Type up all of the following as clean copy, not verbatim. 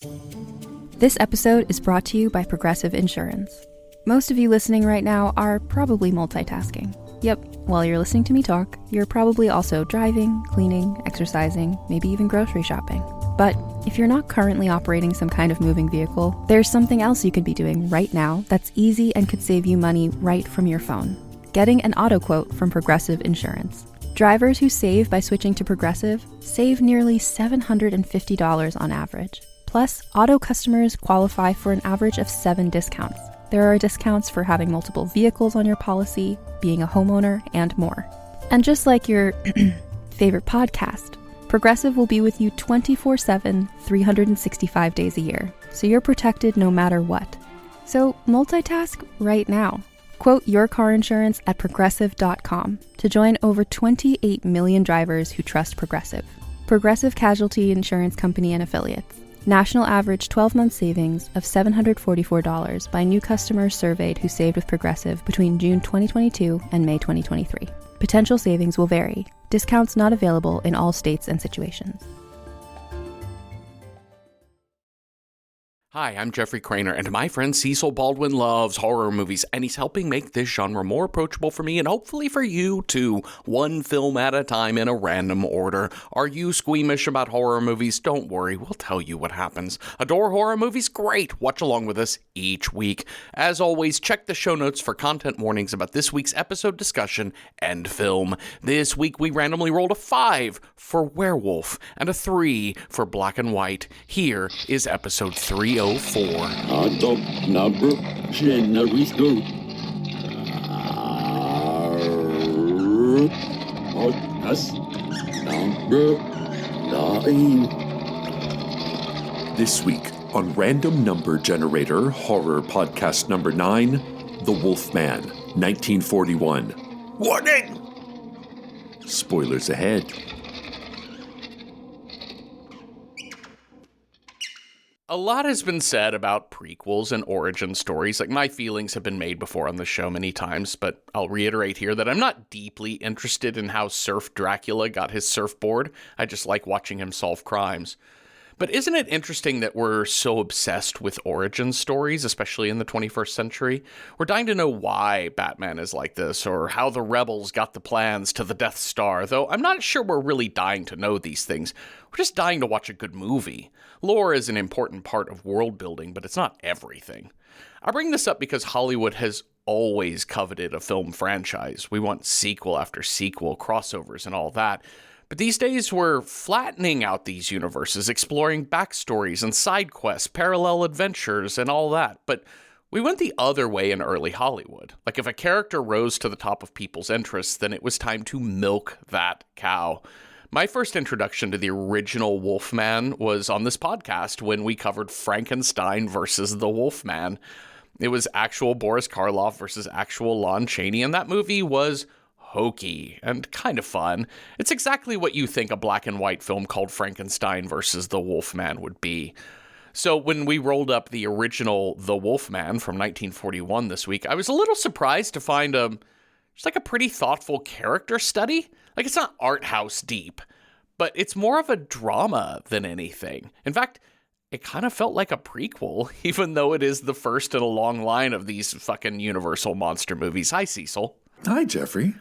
This episode is brought to you by Progressive Insurance. Most of you listening right now are probably multitasking. Yep, while you're listening to me talk, you're probably also driving, cleaning, exercising, maybe even grocery shopping. But if you're not currently operating some kind of moving vehicle, there's something else you could be doing right now that's easy and could save you money right from your phone. Getting an auto quote from Progressive Insurance. Drivers who save by switching to Progressive save nearly $750 on average. Plus, auto customers qualify for an average of 7 discounts. There are discounts for having multiple vehicles on your policy, being a homeowner, and more. And just like your favorite podcast, Progressive will be with you 24/7, 365 days a year, so you're protected no matter what. So multitask right now. Quote your car insurance at progressive.com to join over 28 million drivers who trust Progressive. Progressive Casualty Insurance Company and Affiliates. National average 12-month savings of $744 by new customers surveyed who saved with Progressive between June 2022 and May 2023. Potential savings will vary. Discounts not available in all states and situations. Hi, I'm Jeffrey Craner, and my friend Cecil Baldwin loves horror movies, and he's helping make this genre more approachable for me and hopefully for you too, one film at a time in a random order. Are you squeamish about horror movies? Don't worry, we'll tell you what happens. Adore horror movies? Great! Watch along with us each week. As always, check the show notes for content warnings about this week's episode discussion and film. This week we randomly rolled a 5 for werewolf and a 3 for black and white. Here is episode 304. Top number generation. Podcast number 9. This week on Random Number Generator Horror Podcast number 9, The Wolfman, 1941. Warning! Spoilers ahead. A lot has been said about prequels and origin stories. Like, my feelings have been made before on the show many times, but I'll reiterate here that I'm not deeply interested in how Surf Dracula got his surfboard. I just like watching him solve crimes. But isn't it interesting that we're so obsessed with origin stories, especially in the 21st century? We're dying to know why Batman is like this, or how the rebels got the plans to the Death Star, though I'm not sure we're really dying to know these things. We're just dying to watch a good movie. Lore is an important part of world building, but it's not everything. I bring this up because Hollywood has always coveted a film franchise. We want sequel after sequel, crossovers, and all that. But these days, we're flattening out these universes, exploring backstories and side quests, parallel adventures, and all that. But we went the other way in early Hollywood. Like, if a character rose to the top of people's interests, then it was time to milk that cow. My first introduction to the original Wolfman was on this podcast when we covered Frankenstein versus the Wolfman. It was actual Boris Karloff versus actual Lon Chaney, and that movie was hokey and kind of fun. It's exactly what you think a black and white film called Frankenstein versus the Wolfman would be. So when we rolled up the original The Wolfman from 1941 this week, I was a little surprised to find just like a pretty thoughtful character study. Like, it's not art house deep, but it's more of a drama than anything. In fact, it kind of felt like a prequel, even though it is the first in a long line of these fucking Universal monster movies. Hi, Cecil. Hi, Jeffrey.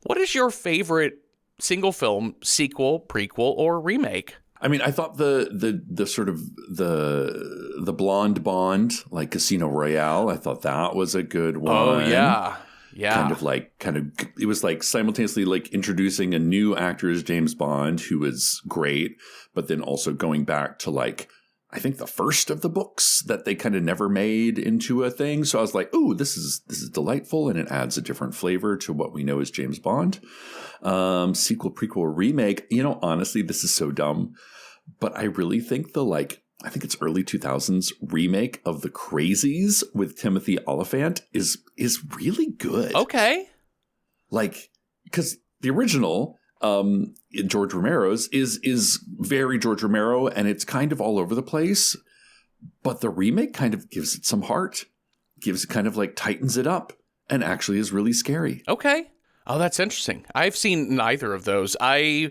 What is your favorite single film, sequel, prequel, or remake? I mean, I thought the sort of the blonde Bond, like Casino Royale, I thought that was a good one. Oh, yeah. Yeah. It was like simultaneously like introducing a new actor as James Bond, who was great, but then also going back to like, I think the first of the books that they kind of never made into a thing. So I was like, "Ooh, this is delightful," and it adds a different flavor to what we know as James Bond. Sequel, prequel, remake. You know, honestly, this is so dumb, but I really think I think it's early 2000s remake of The Crazies with Timothy Olyphant is really good. Okay, like, because the original. George Romero's is very George Romero, and it's kind of all over the place. But the remake kind of gives it some heart, gives it kind of like tightens it up, and actually is really scary. Okay. Oh, that's interesting. I've seen neither of those. I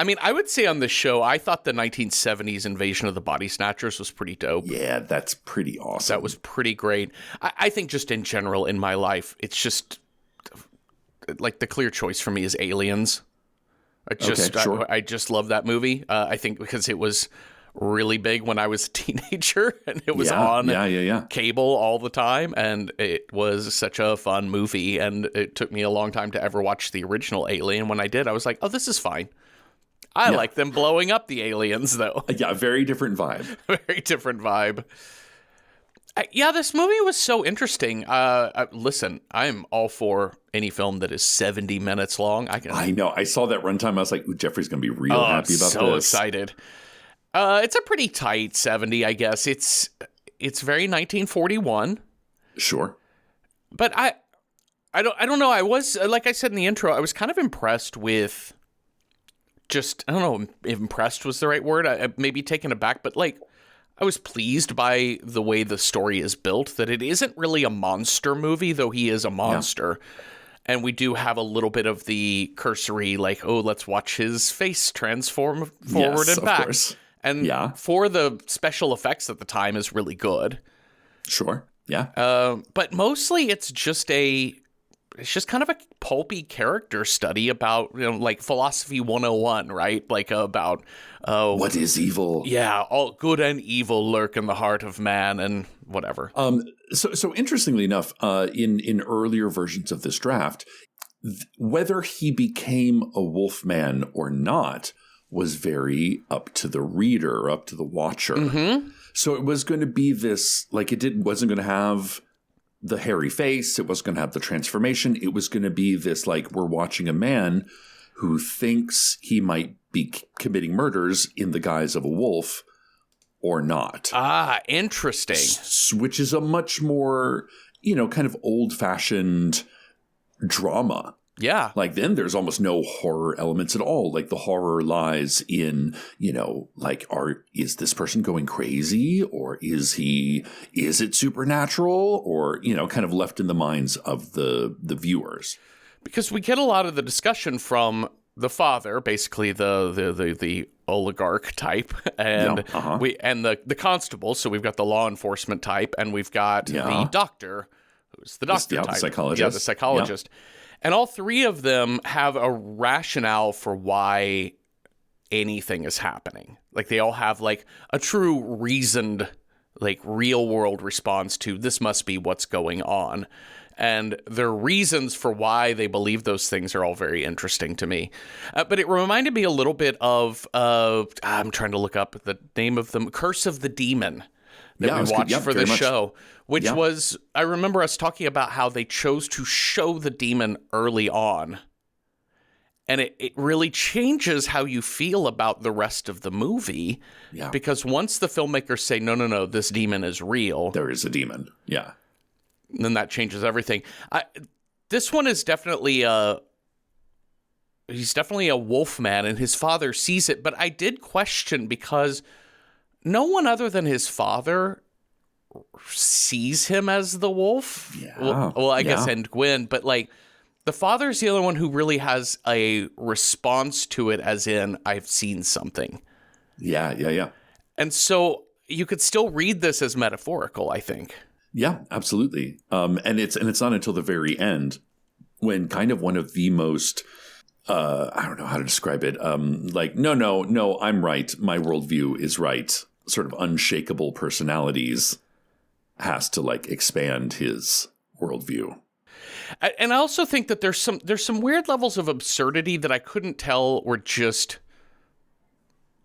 mean, I would say on the show, I thought the 1970s Invasion of the Body Snatchers was pretty dope. Yeah, that's pretty awesome. That was pretty great. I think just in general in my life, it's just like the clear choice for me is Aliens. I just love that movie. I think because it was really big when I was a teenager and it was on cable all the time, and it was such a fun movie, and it took me a long time to ever watch the original Alien. When I did, I was like, oh, this is fine. I like them blowing up the aliens, though. Yeah, very different vibe. Very different vibe. This movie was so interesting. Listen, I'm all for any film that is 70 minutes long. I know. I saw that runtime. I was like, ooh, Jeffrey's going to be real happy about so this. Excited. It's a pretty tight 70, I guess. It's very 1941. Sure. But I don't know. I was, like I said in the intro, I was kind of impressed with I don't know if impressed was the right word. I maybe taken aback, but like I was pleased by the way the story is built, that it isn't really a monster movie, though he is a monster. Yeah. And we do have a little bit of the cursory, like, oh, let's watch his face transform forward and back. Of course. And for the special effects at the time is really good. Sure. Yeah. But mostly it's just kind of a pulpy character study about, like philosophy 101, right? Like about what is evil? Yeah, all good and evil lurk in the heart of man and whatever. So interestingly enough, in earlier versions of this draft, whether he became a wolfman or not was very up to the reader, up to the watcher. Mm-hmm. So it was going to be this, like wasn't going to have the hairy face. It wasn't going to have the transformation. It was going to be this, like, we're watching a man who thinks he might be committing murders in the guise of a wolf or not. Ah, interesting. Which is a much more, kind of old-fashioned drama. Yeah. Like, then there's almost no horror elements at all. Like, the horror lies in, like, is this person going crazy, or is it supernatural, or, kind of left in the minds of the viewers. Because we get a lot of the discussion from the father, basically the oligarch type, and the constable. So we've got the law enforcement type, and we've got the doctor, who's the doctor type. The psychologist. Yeah, the psychologist. Yeah. And all three of them have a rationale for why anything is happening. Like, they all have, like, a true reasoned, like, real-world response to this must be what's going on. And their reasons for why they believe those things are all very interesting to me. But it reminded me a little bit of, I'm trying to look up the name of them, Curse of the Demon, that we watched for this show. Which was, I remember us talking about how they chose to show the demon early on. And it really changes how you feel about the rest of the movie. Yeah. Because once the filmmakers say, no, this demon is real. There is a demon. Yeah. Then that changes everything. This one is definitely he's definitely a wolf man, and his father sees it. But I did question, because no one other than his father sees him as the wolf. Yeah. Well, I guess, and Gwen, but like the father's the only one who really has a response to it, as in, I've seen something. Yeah. And so you could still read this as metaphorical, I think. Yeah, absolutely. And it's not until the very end when kind of one of the most I don't know how to describe it. Like, no, I'm right. My worldview is right. Sort of unshakable personalities has to, like, expand his worldview. And I also think that there's some weird levels of absurdity that I couldn't tell were just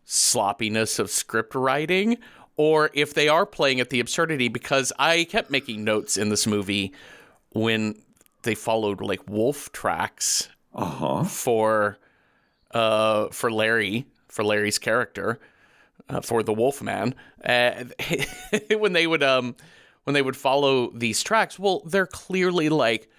sloppiness of script writing, or if they are playing at the absurdity, because I kept making notes in this movie when they followed, like, wolf tracks for Larry's character, for the Wolfman, when they would follow these tracks. Well, they're clearly like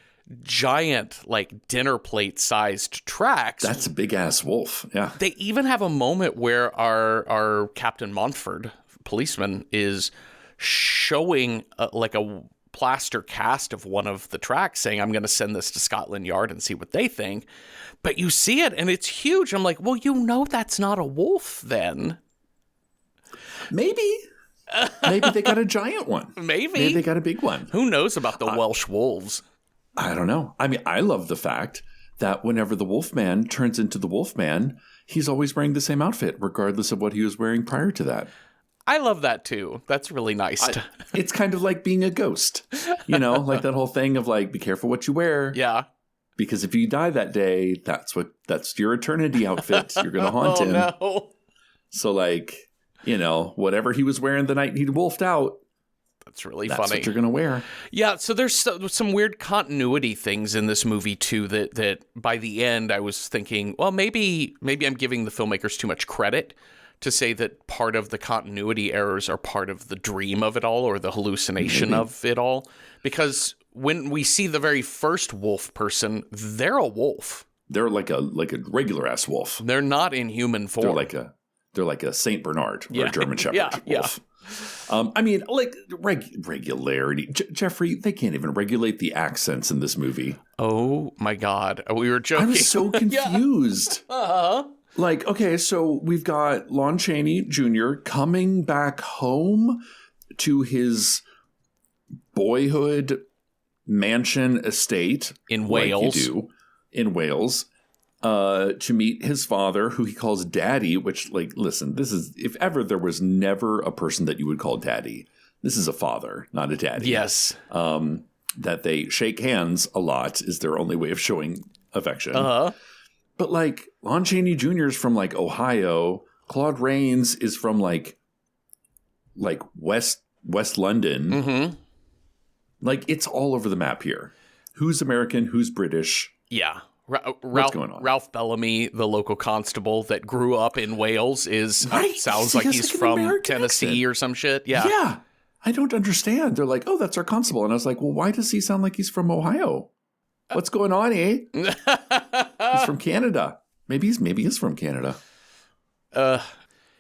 giant, like dinner plate sized tracks. That's a big ass wolf. Yeah. They even have a moment where our Captain Montford, policeman, is showing like a plaster cast of one of the tracks saying, I'm going to send this to Scotland Yard and see what they think. But you see it and it's huge. I'm like, well, that's not a wolf then. Maybe they got a giant one. Maybe they got a big one. Who knows about the Welsh wolves? I don't know. I mean, I love the fact that whenever the Wolfman turns into the Wolfman, he's always wearing the same outfit, regardless of what he was wearing prior to that. I love that too. That's really nice. It's kind of like being a ghost, like that whole thing of like, be careful what you wear. Yeah. Because if you die that day, that's your eternity outfit. You're going to haunt him. No. So like, whatever he was wearing the night he wolfed out. That's really that's funny. That's what you're going to wear. Yeah, so there's some weird continuity things in this movie, too, that by the end I was thinking, well, maybe I'm giving the filmmakers too much credit to say that part of the continuity errors are part of the dream of it all or the hallucination of it all. Because when we see the very first wolf person, they're a wolf. They're like a regular-ass wolf. They're not in human form. They're like a Saint Bernard or a German Shepherd wolf. Yeah. I mean, like regularity. Jeffrey, they can't even regulate the accents in this movie. Oh my God. We were joking. I was so confused. Like, okay, so we've got Lon Chaney Jr. coming back home to his boyhood mansion estate. In Wales. In Wales. To meet his father, who he calls Daddy, which, like, listen, this is, if ever there was never a person that you would call Daddy, this is a father, not a daddy. Yes. That they shake hands a lot is their only way of showing affection. Uh-huh. But, like, Lon Chaney Jr. is from, like, Ohio. Claude Rains is from, like West London. Mm-hmm. Like, it's all over the map here. Who's American? Who's British? Yeah. What's going on? Ralph Bellamy, the local constable that grew up in Wales, sounds like he's like from American Tennessee accent. Or some shit. Yeah. Yeah. I don't understand. They're like, oh, that's our constable. And I was like, well, why does he sound like he's from Ohio? What's going on, eh? He's from Canada. Maybe he's from Canada. Yeah,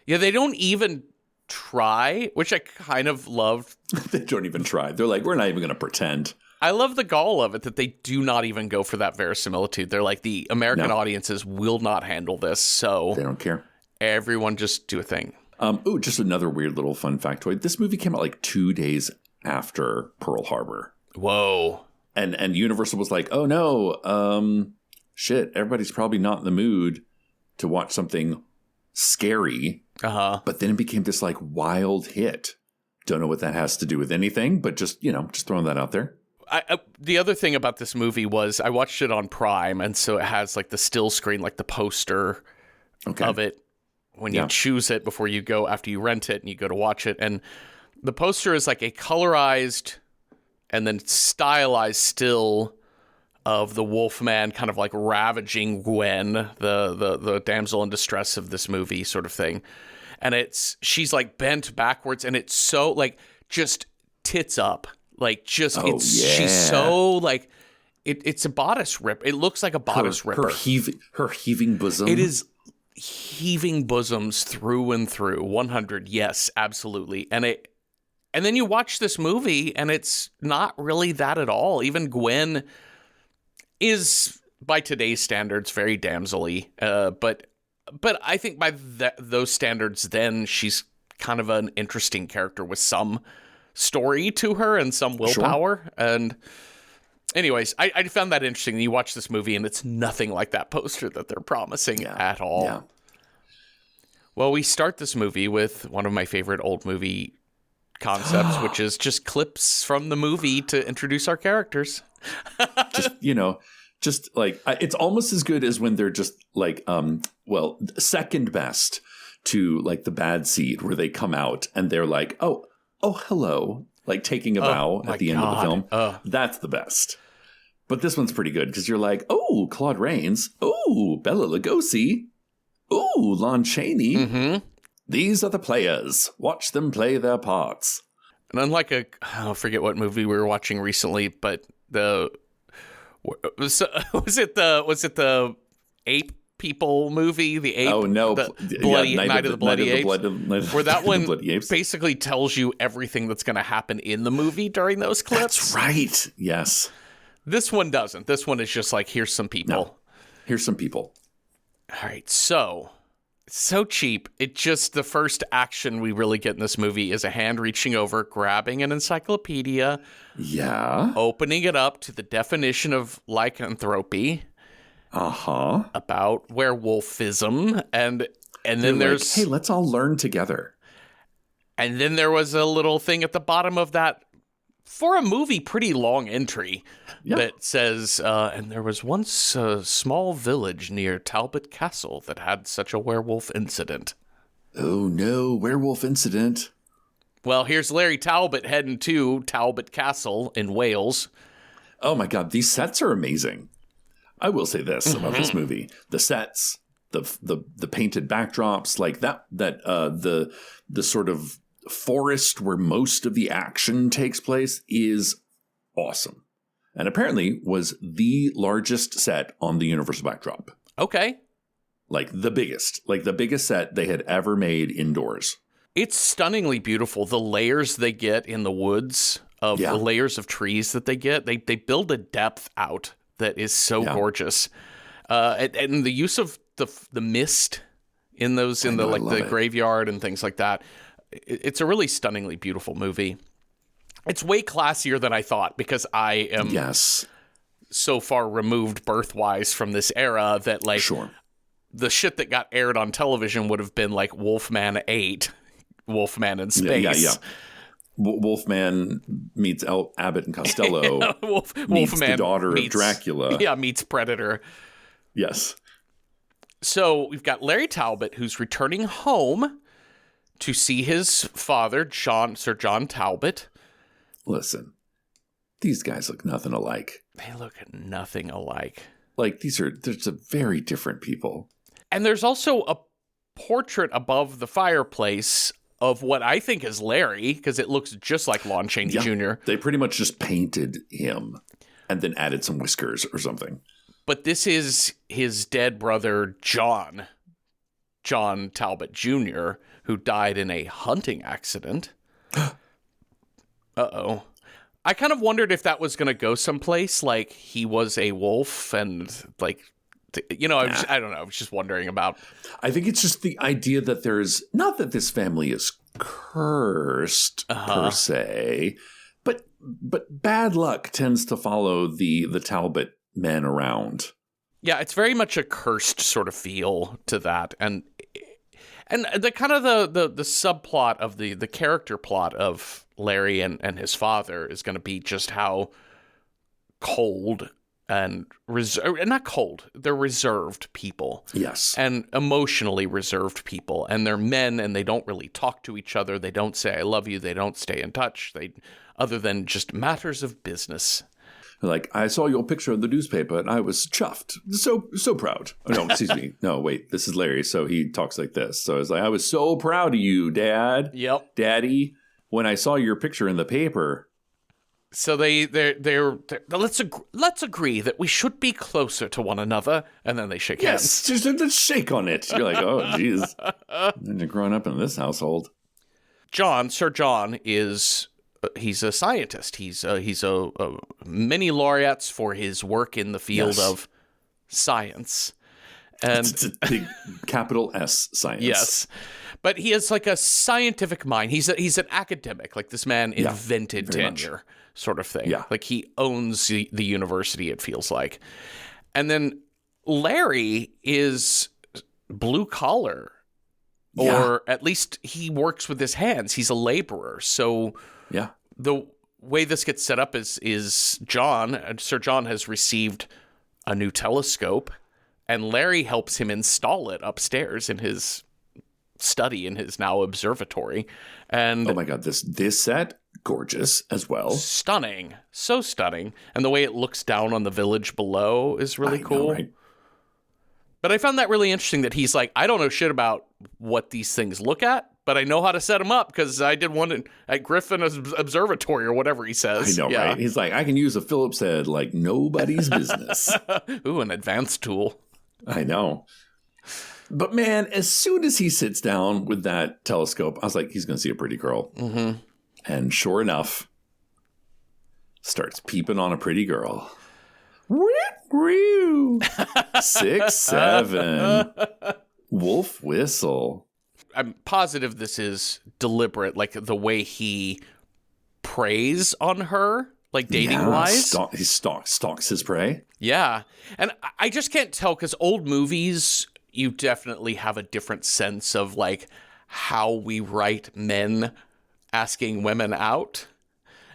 they don't even try, which I kind of loved. They don't even try. They're like, we're not even going to pretend. I love the gall of it that they do not even go for that verisimilitude. They're like, the American audiences will not handle this, so they don't care. Everyone just do a thing. Just another weird little fun factoid. This movie came out like 2 days after Pearl Harbor. Whoa. And Universal was like, oh no, shit, everybody's probably not in the mood to watch something scary. Uh-huh. But then it became this like wild hit. Don't know what that has to do with anything, but just throwing that out there. The other thing about this movie was I watched it on Prime, and so it has like the still screen, like the poster of it when you choose it before you go, after you rent it and you go to watch it. And the poster is like a colorized and then stylized still of the Wolfman kind of like ravaging Gwen, the damsel in distress of this movie sort of thing. And she's like bent backwards and it's so like just tits up. Like just, she's so like, it's a bodice rip. It looks like a bodice ripper. Her heaving bosom. It is heaving bosoms through and through. 100. Yes, absolutely. And then you watch this movie and it's not really that at all. Even Gwen is by today's standards very damsel-y. But I think by those standards, then she's kind of an interesting character with some story to her and some willpower. Sure. And anyways, I found that interesting. You watch this movie and it's nothing like that poster that they're promising at all. Yeah. Well, we start this movie with one of my favorite old movie concepts, which is just clips from the movie to introduce our characters. just like it's almost as good as when they're just like, second best to like the Bad Seed, where they come out and they're like, oh, hello, like taking a bow at the end of the film. That's the best. But this one's pretty good because you're like, oh, Claude Rains. Oh, Bela Lugosi. Oh, Lon Chaney. Mm-hmm. These are the players. Watch them play their parts. And unlike I forget what movie we were watching recently, but was it the ape people movie, the ape. Oh no, the bloody Night of the Bloody Apes, where that one Apes. basically tells you everything that's going to happen in the movie during those clips. That's right. Yes. This one doesn't. This one is just like, here's some people. No. Here's some people. All right, so cheap. It just, the first action we really get in this movie is a hand reaching over, grabbing an encyclopedia, opening it up to the definition of lycanthropy, about werewolfism, and then there's like, hey, let's all learn together. And then there was a little thing at the bottom of that, for a movie, pretty long entry that says, and there was once a small village near Talbot Castle that had such a werewolf incident. Oh no, werewolf incident. Well, here's Larry Talbot heading to Talbot Castle in Wales. Oh my God, these sets are amazing. I will say this about this movie: the sets, the painted backdrops, like the sort of forest where most of the action takes place is awesome, and apparently was the largest set on the Universal backdrop. Okay, like the biggest set they had ever made indoors. It's stunningly beautiful. The layers they get in the woods of the layers of trees that they get, they build a depth out that is so gorgeous, and the use of the mist in those the graveyard and things like that. It's a really stunningly beautiful movie. It's way classier than I thought, because I am so far removed birth-wise from this era that, like, the shit that got aired on television would have been like Wolfman 8, Wolfman in Space. Wolfman meets Abbott and Costello. Meets Wolfman the daughter of Dracula. Yeah, meets Predator. Yes. So we've got Larry Talbot, who's returning home to see his father, Sir John Talbot. Listen, these guys look nothing alike. They look nothing alike. Like, there's a very different people. And there's also a portrait above the fireplace of what I think is Larry, because it looks just like Lon Chaney Jr. They pretty much just painted him and then added some whiskers or something. But this is his dead brother, John Talbot Jr., who died in a hunting accident. Uh-oh. I kind of wondered if that was going to go someplace, like he was a wolf and, like, I don't know. I was just wondering about. I think it's just the idea that there's, not that this family is cursed per se, but bad luck tends to follow the Talbot men around. Yeah, it's very much a cursed sort of feel to that. And the kind of the subplot of the character plot of Larry and his father is going to be just how cold and not cold, they're reserved people. Yes. And emotionally reserved people. And they're men, and they don't really talk to each other. They don't say, I love you. They don't stay in touch. Other than just matters of business. Like, I saw your picture in the newspaper, and I was chuffed. So proud. Oh, no, excuse me. No, wait, this is Larry, so he talks like this. So I was like, I was so proud of you, Dad. Yep. Daddy, when I saw your picture in the paper. So they're let's agree that we should be closer to one another, and then they shake hands. Yes, just shake on it. You're like, oh, geez. You're growing up in this household. Sir John is he's a scientist. He's a many laureates for his work in the field of science, and it's a big capital S science. Yes. But he has like a scientific mind. He's an academic. Like, this man invented tenure, sort of thing. Yeah. Like, he owns the university, it feels like. And then Larry is blue collar, or at least he works with his hands. He's a laborer. So the way this gets set up is Sir John has received a new telescope, and Larry helps him install it upstairs in his study, in his now observatory. And oh my God, this set, gorgeous as well. Stunning. So stunning. And the way it looks down on the village below is really cool. Know, right? But I found that really interesting that he's like, I don't know shit about what these things look at, but I know how to set them up because I did one at Griffin Observatory or whatever he says. I know, right? He's like, I can use a Phillips head like nobody's business. Ooh, an advanced tool. I know. But man, as soon as he sits down with that telescope, I was like, he's going to see a pretty girl. Mm-hmm. And sure enough, starts peeping on a pretty girl. 6, 7. Wolf whistle. I'm positive this is deliberate, like the way he preys on her, like dating-wise. He stalks his prey. Yeah. And I just can't tell, because old movies, you definitely have a different sense of, like, how we write men asking women out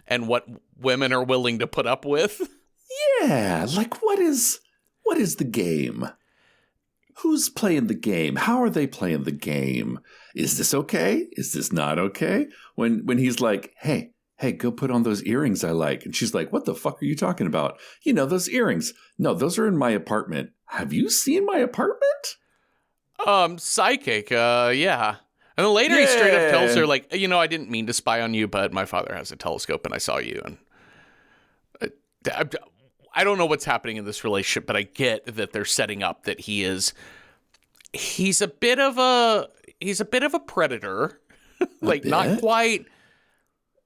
and what women are willing to put up with. Yeah, like what is the game? Who's playing the game? How are they playing the game? Is this okay? Is this not okay? When he's like, hey, go put on those earrings I like. And she's like, what the fuck are you talking about? You know, those earrings. No, those are in my apartment. Have you seen my apartment? Psychic, yeah. And then later he straight up tells her, like, you know, I didn't mean to spy on you, but my father has a telescope and I saw you. And I don't know what's happening in this relationship, but I get that they're setting up that he's a bit of a predator, like not quite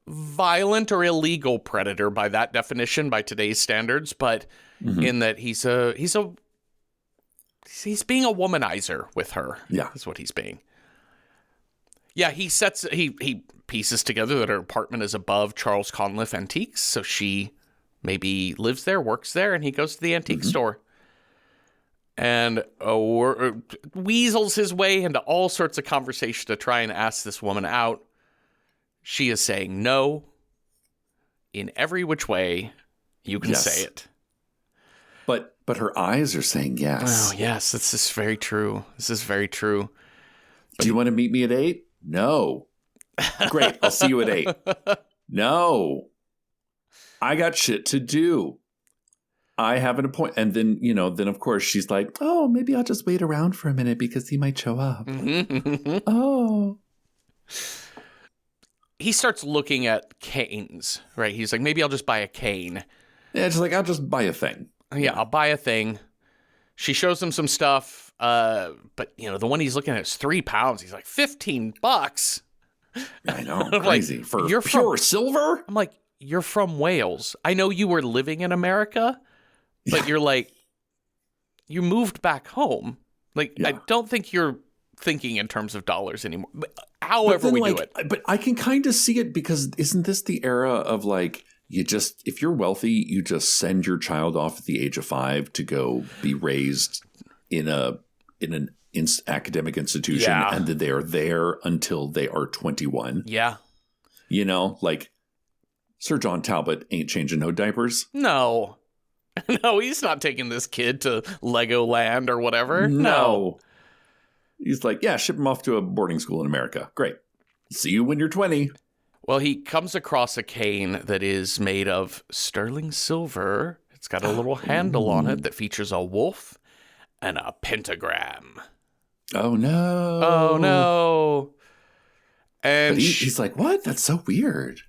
violent or illegal predator by that definition, by today's standards, but in that he's being a womanizer with her. Yeah, that's what he's being. Yeah, he pieces together that her apartment is above Charles Conliffe Antiques, so she maybe lives there, works there, and he goes to the antique store and weasels his way into all sorts of conversation to try and ask this woman out. She is saying no in every which way you can say it. But her eyes are saying yes. Oh, yes, this is very true. This is very true. Do you want to meet me at 8? No. Great, I'll see you at 8. No. I got shit to do. I have an appointment. And then, then of course she's like, oh, maybe I'll just wait around for a minute because he might show up. Oh. He starts looking at canes, right? He's like, maybe I'll just buy a cane. Yeah, it's like, I'll just buy a thing. Yeah, I'll buy a thing. She shows him some stuff. But, the one he's looking at is 3 pounds. He's like, $15. I know. Crazy. Like, for you're pure silver? I'm like, you're from Wales. I know you were living in America, but you're like, you moved back home. Like, I don't think you're thinking in terms of dollars anymore. However we do it. But I can kind of see it because isn't this the era of like, if you're wealthy, you just send your child off at the age of 5 to go be raised in an academic institution, and that they are there until they are 21. Yeah. Like Sir John Talbot ain't changing no diapers. No. No, he's not taking this kid to Legoland or whatever. No. He's like, yeah, ship him off to a boarding school in America. Great. See you when you're 20. Well, he comes across a cane that is made of sterling silver. It's got a little handle on it that features a wolf and a pentagram. Oh, no. Oh, no. And but he's like, what? That's so weird.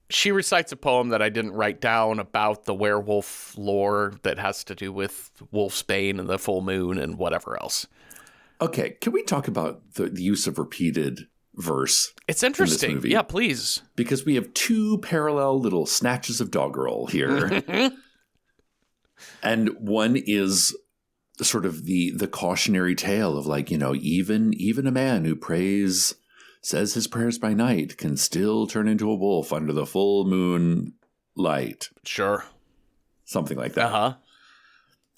She recites a poem that I didn't write down about the werewolf lore that has to do with wolfsbane and the full moon and whatever else. Okay, can we talk about the use of repeated verse? It's interesting. In this movie? Yeah, please. Because we have 2 parallel little snatches of doggerel here. And one is sort of the cautionary tale of like, even a man who says his prayers by night can still turn into a wolf under the full moon light. Sure. Something like that. Uh-huh.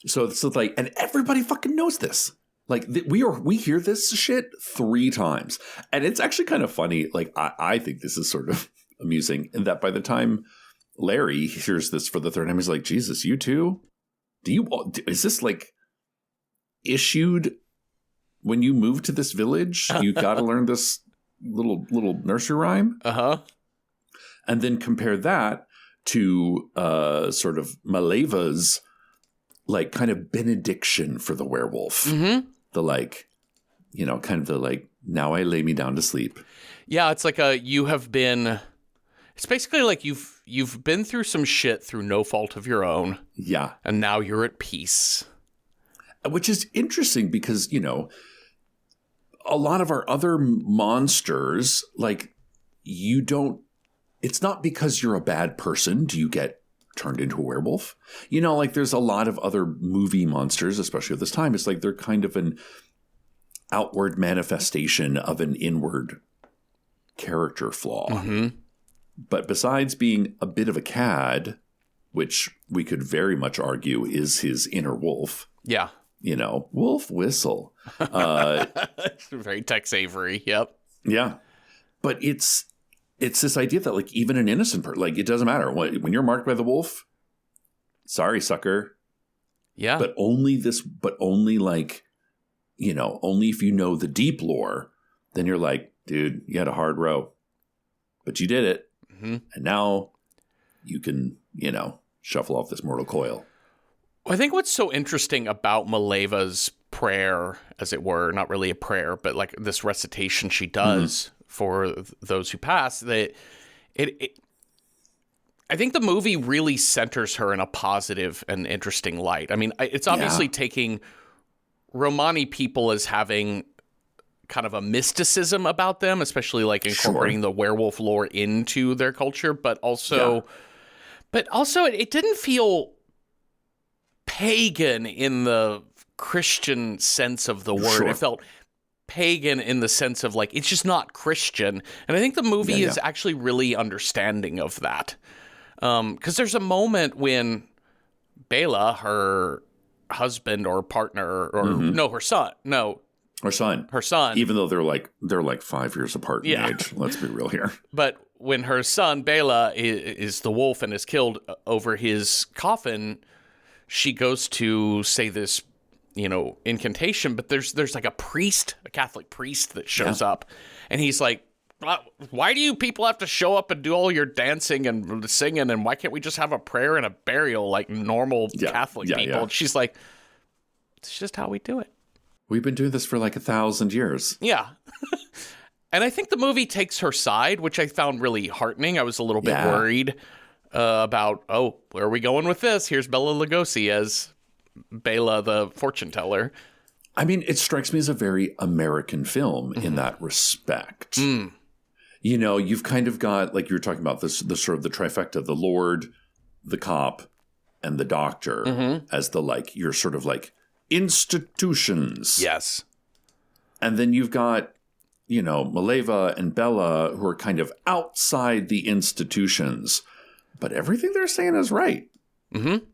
So it's like, and everybody fucking knows this. Like we hear this shit 3 times. And it's actually kind of funny. Like I think this is sort of amusing in that by the time Larry hears this for the 3rd time, he's like, Jesus, you too? Is this like issued when you move to this village? You got to learn this little nursery rhyme. Uh-huh. And then compare that to sort of Maleva's like kind of benediction for the werewolf. Mm-hmm. The like, kind of the like, now I lay me down to sleep. Yeah, it's like it's basically like you've been through some shit through no fault of your own. Yeah. And now you're at peace. Which is interesting because, a lot of our other monsters, like, you don't, it's not because you're a bad person do you get turned into a werewolf. You know, like there's a lot of other movie monsters, especially at this time. It's like they're kind of an outward manifestation of an inward character flaw. Mm-hmm. But besides being a bit of a cad, which we could very much argue is his inner wolf. Yeah. You know, wolf whistle. Very Tex Avery. Yep. Yeah. But it's this idea that like even an innocent person, like it doesn't matter when you're marked by the wolf. Sorry, sucker. Yeah. But only like, you know, only if you know the deep lore, then you're like, dude, you had a hard row, but you did it. Mm-hmm. And now you can, you know, shuffle off this mortal coil. I think what's so interesting about Maleva's prayer, as it were, not really a prayer, but like this recitation she does for those who pass, that I think the movie really centers her in a positive and interesting light. I mean, it's obviously taking Romani people as having kind of a mysticism about them, especially like incorporating the werewolf lore into their culture, but also it didn't feel pagan in the Christian sense of the word. Sure. It felt pagan in the sense of like, it's just not Christian. And I think the movie is actually really understanding of that. 'Cause there's a moment when Bela, her husband or partner, or her son, even though they're like 5 years apart in age. Let's be real here. But when her son Bela is the wolf and is killed over his coffin, she goes to say this, you know, incantation. But there's like a Catholic priest that shows up, and he's like, "Why do you people have to show up and do all your dancing and singing? And why can't we just have a prayer and a burial like normal Catholic people?" And she's like, "It's just how we do it. We've been doing this for like 1,000 years." Yeah. And I think the movie takes her side, which I found really heartening. I was a little bit worried about, where are we going with this? Here's Bela Lugosi as Bela the fortune teller. I mean, it strikes me as a very American film in that respect. Mm. You know, you've kind of got, like you were talking about, the sort of the trifecta, the Lord, the cop, and the doctor as the, like, you're sort of like institutions. Yes. And then you've got, you know, Maleva and Bella who are kind of outside the institutions, but everything they're saying is right. Mm-hmm.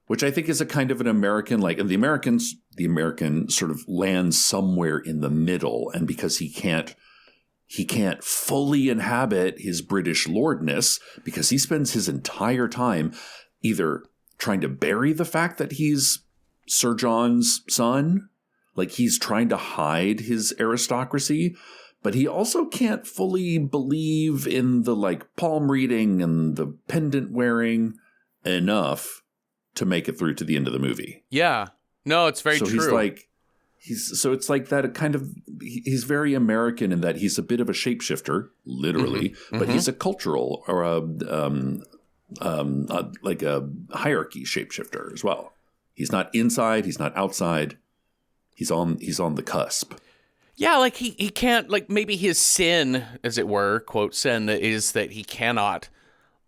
Which I think is a kind of an American, like, and the American sort of lands somewhere in the middle. And because he can't fully inhabit his British lordness, because he spends his entire time either trying to bury the fact that he's Sir John's son, like he's trying to hide his aristocracy, but he also can't fully believe in the like palm reading and the pendant wearing enough to make it through to the end of the movie. Yeah. No, it's very true. So it's like that kind of, he's very American in that he's a bit of a shapeshifter, literally, but he's a cultural or like a hierarchy shapeshifter as well. He's not inside, he's not outside. He's on the cusp. Yeah, like he can't, like maybe his sin, as it were, quote sin, is that he cannot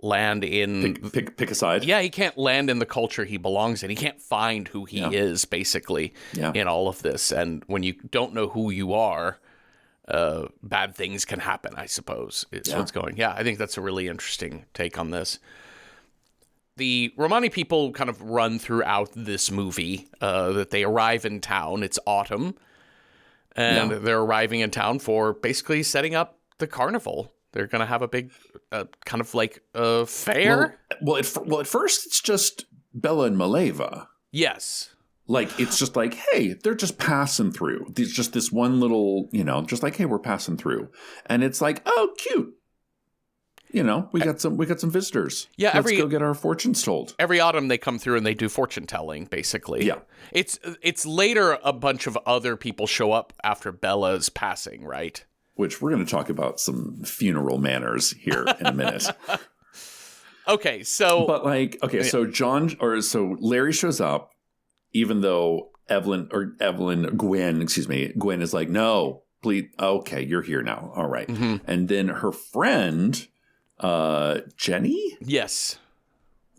land in pick a side. Yeah, he can't land in the culture he belongs in. He can't find who he is, basically, in all of this. And when you don't know who you are, bad things can happen, I suppose, is what's going. Yeah, I think that's a really interesting take on this. The Romani people kind of run throughout this movie that they arrive in town. It's autumn, and they're arriving in town for basically setting up the carnival. They're going to have a big kind of like fair. Well, at first it's just Bella and Maleva. Yes. Like, it's just like, hey, they're just passing through. There's just this one little, you know, just like, hey, we're passing through. And it's like, oh, cute. You know, we got some visitors. Yeah, let's go get our fortunes told. Every autumn they come through and they do fortune telling, basically. Yeah. It's later a bunch of other people show up after Bella's passing, right? Which we're going to talk about some funeral manners here in a minute. Okay, so so Larry shows up, even though Gwen is like, no, please. Okay, you're here now. All right. Mm-hmm. And then her friend, Jenny? Yes.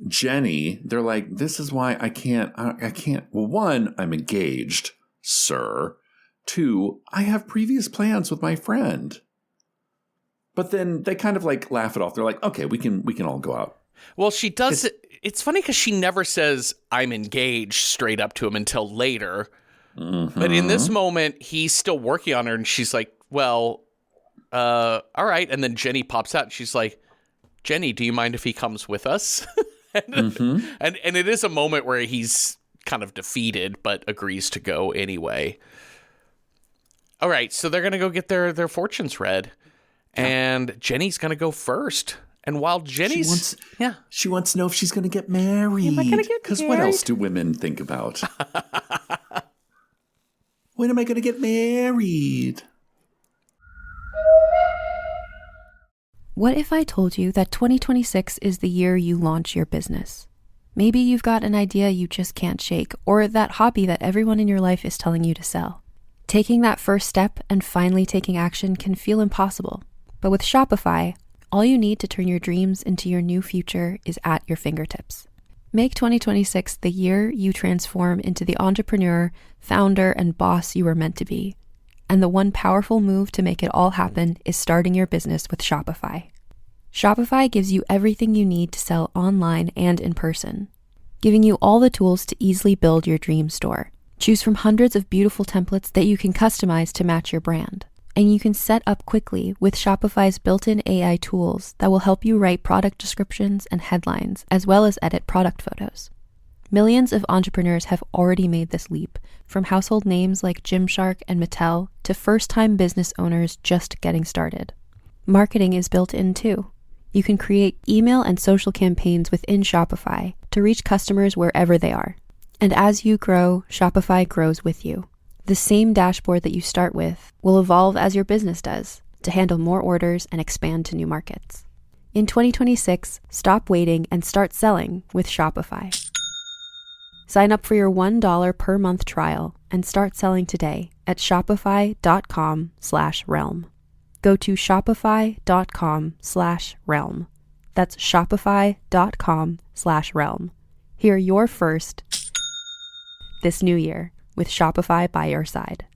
Jenny, they're like, this is why I can't. Well, one, I'm engaged, sir. Two, I have previous plans with my friend. But then they kind of like laugh it off. They're like, okay, we can all go out. Well, she does. It's funny because she never says I'm engaged straight up to him until later. Mm-hmm. But in this moment, he's still working on her, and she's like, well, all right. And then Jenny pops out, and she's like, Jenny, do you mind if he comes with us? and it is a moment where he's kind of defeated, but agrees to go anyway. All right, so they're going to go get their fortunes read. And Jenny's going to go first. And while Jenny's... She wants to know if she's going to get married. Am I going to get married? Because what else do women think about? When am I going to get married? What if I told you that 2026 is the year you launch your business? Maybe you've got an idea you just can't shake, or that hobby that everyone in your life is telling you to sell. Taking that first step and finally taking action can feel impossible. But with Shopify, all you need to turn your dreams into your new future is at your fingertips. Make 2026 the year you transform into the entrepreneur, founder, and boss you were meant to be. And the one powerful move to make it all happen is starting your business with Shopify. Shopify gives you everything you need to sell online and in person, giving you all the tools to easily build your dream store. Choose from hundreds of beautiful templates that you can customize to match your brand. And you can set up quickly with Shopify's built-in AI tools that will help you write product descriptions and headlines, as well as edit product photos. Millions of entrepreneurs have already made this leap, from household names like Gymshark and Mattel to first-time business owners just getting started. Marketing is built in too. You can create email and social campaigns within Shopify to reach customers wherever they are. And as you grow, Shopify grows with you. The same dashboard that you start with will evolve as your business does to handle more orders and expand to new markets. In 2026, stop waiting and start selling with Shopify. Sign up for your $1 per month trial and start selling today at shopify.com/realm. Go to shopify.com/realm. That's shopify.com/realm. Hear your first this new year with Shopify by your side.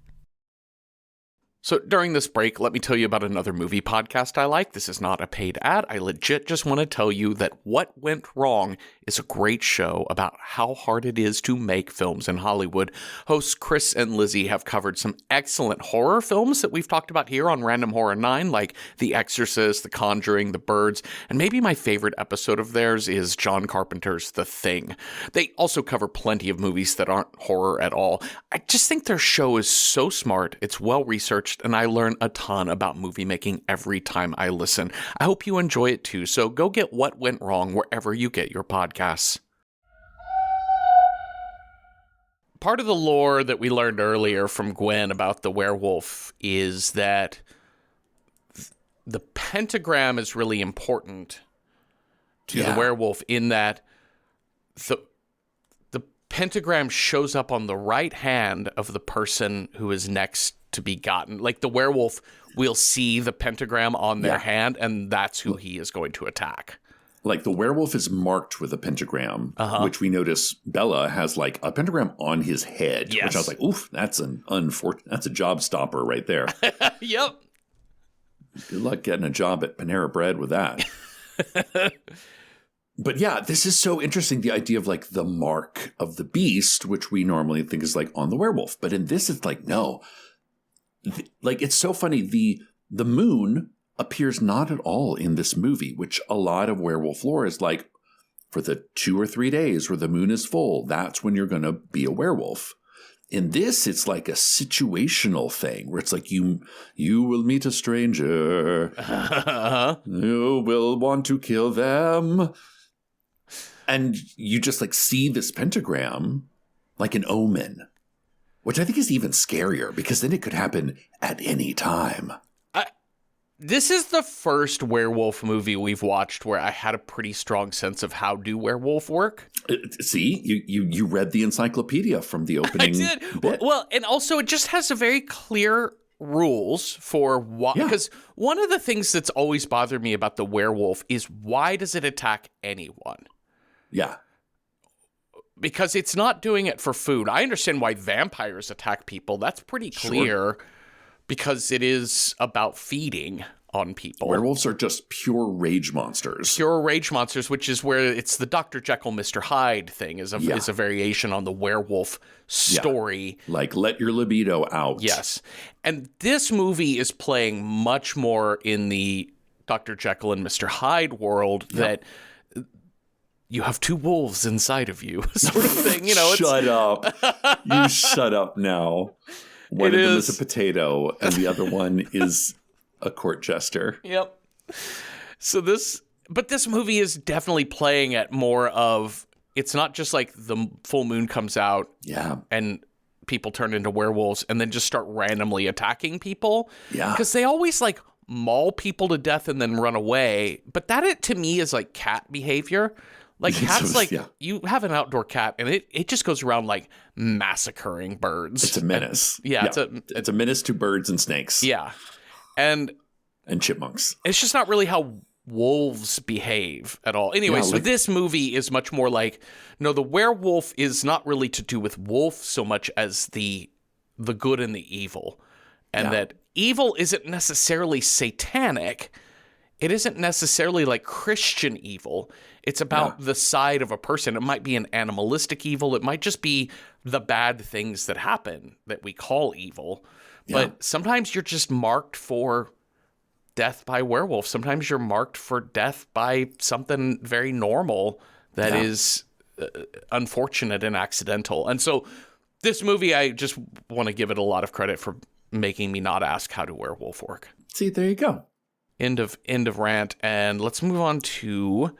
So during this break, let me tell you about another movie podcast I like. This is not a paid ad. I legit just want to tell you that What Went Wrong is a great show about how hard it is to make films in Hollywood. Hosts Chris and Lizzie have covered some excellent horror films that we've talked about here on Random Horror 9, like The Exorcist, The Conjuring, The Birds, and maybe my favorite episode of theirs is John Carpenter's The Thing. They also cover plenty of movies that aren't horror at all. I just think their show is so smart, it's well-researched, and I learn a ton about movie making every time I listen. I hope you enjoy it too, so go get What Went Wrong wherever you get your podcasts. Part of the lore that we learned earlier from Gwen about the werewolf is that the pentagram is really important to the werewolf in that the pentagram shows up on the right hand of the person who is next to be gotten. Like the werewolf will see the pentagram on their hand, and that's who he is going to attack. Like the werewolf is marked with a pentagram, which we notice Bella has like a pentagram on his head, which I was like, oof, that's that's a job stopper right there. Yep. Good luck getting a job at Panera Bread with that. But yeah, this is so interesting. The idea of like the mark of the beast, which we normally think is like on the werewolf. But in this, it's like, no, like, it's so funny. The moon appears not at all in this movie, which a lot of werewolf lore is like, for the 2 or 3 days where the moon is full, that's when you're going to be a werewolf. In this, it's like a situational thing where it's like you will meet a stranger. You will want to kill them. And you just like see this pentagram like an omen, which I think is even scarier because then it could happen at any time. This is the first werewolf movie we've watched where I had a pretty strong sense of how do werewolf work. See, you read the encyclopedia from the opening I did. bit. Well, and also it just has a very clear rules for why. Yeah. Because one of the things that's always bothered me about the werewolf is why does it attack anyone? Yeah. Because it's not doing it for food. I understand why vampires attack people. That's pretty clear because it is about feeding on people. Werewolves are just pure rage monsters. Pure rage monsters, which is where it's the Dr. Jekyll, Mr. Hyde thing is a variation on the werewolf story. Like, let your libido out. Yes. And this movie is playing much more in the Dr. Jekyll and Mr. Hyde world that you have two wolves inside of you sort of thing. You know, Shut up. You shut up now. One of them is a potato and the other one is a court jester. Yep. So this movie is definitely playing at more of, it's not just like the full moon comes out and people turn into werewolves and then just start randomly attacking people. Yeah. Because they always like maul people to death and then run away. But that to me is like cat behavior. Like cats, you have an outdoor cat and it just goes around like massacring birds. It's a menace. It's a menace to birds and snakes. Yeah. And chipmunks. It's just not really how wolves behave at all. Anyway, so this movie is much more like, no, the werewolf is not really to do with wolf so much as the good and the evil. And that evil isn't necessarily satanic. It isn't necessarily like Christian evil. It's about the side of a person. It might be an animalistic evil. It might just be the bad things that happen that we call evil. But sometimes you're just marked for death by werewolf. Sometimes you're marked for death by something very normal that is unfortunate and accidental. And so this movie, I just want to give it a lot of credit for making me not ask how do werewolf work. See, there you go. End of rant. And let's move on to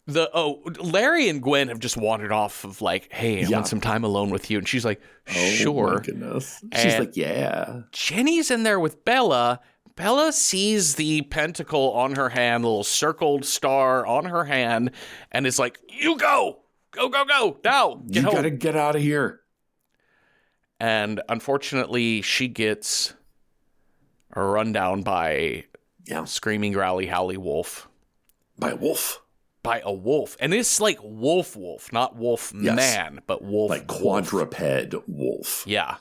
Larry and Gwen have just wandered off of like, hey, I want some time alone with you. And she's like, sure. Oh my goodness. She's like, yeah. Jenny's in there with Bella. Bella sees the pentacle on her hand, little circled star on her hand, and is like, you go. Go, go, go. Now, get home. You gotta get out of here. And unfortunately, she gets run down by screaming, growly, howly wolf. By a wolf. By a wolf. And it's like wolf, not wolf man, but wolf. Like quadruped wolf. Yeah.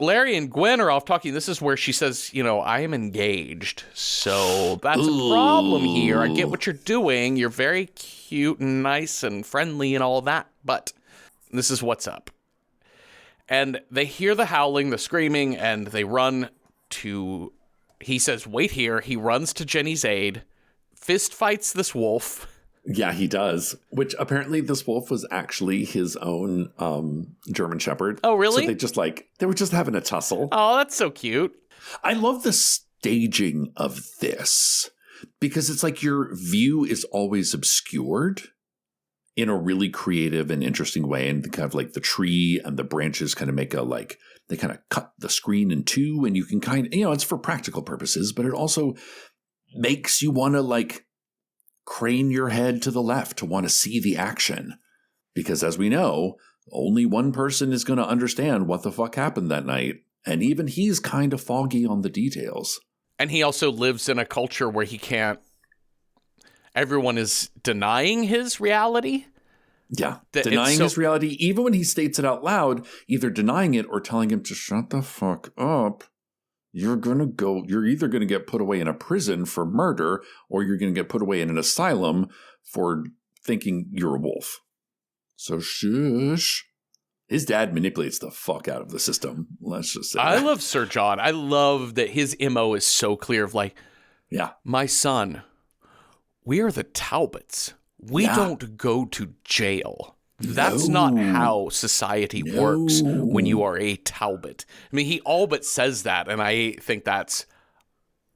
Larry and Gwen are off talking. This is where she says, I am engaged. So that's a problem here. I get what you're doing. You're very cute and nice and friendly and all that. But this is what's up. And they hear the howling, the screaming, and they run to, he says, wait here. He runs to Jenny's aid. Fist fights this wolf. Yeah, he does. Which apparently this wolf was actually his own German Shepherd. Oh, really? So they were just having a tussle. Oh, that's so cute. I love the staging of this because it's like your view is always obscured in a really creative and interesting way. And kind of like the tree and the branches kind of make they kind of cut the screen in two and you can kind of, it's for practical purposes, but it also makes you want to crane your head to the left to want to see the action. Because as we know, only one person is going to understand what the fuck happened that night. And even he's kind of foggy on the details. And he also lives in a culture where everyone is denying his reality. Yeah, denying his reality, even when he states it out loud, either denying it or telling him to shut the fuck up. You're either going to get put away in a prison for murder or you're going to get put away in an asylum for thinking you're a wolf. So shush. His dad manipulates the fuck out of the system. Let's just say I love Sir John. I love that his MO is so clear of my son, we are the Talbots. We don't go to jail. That's not how society works when you are a Talbot. I mean, he all but says that, and I think that's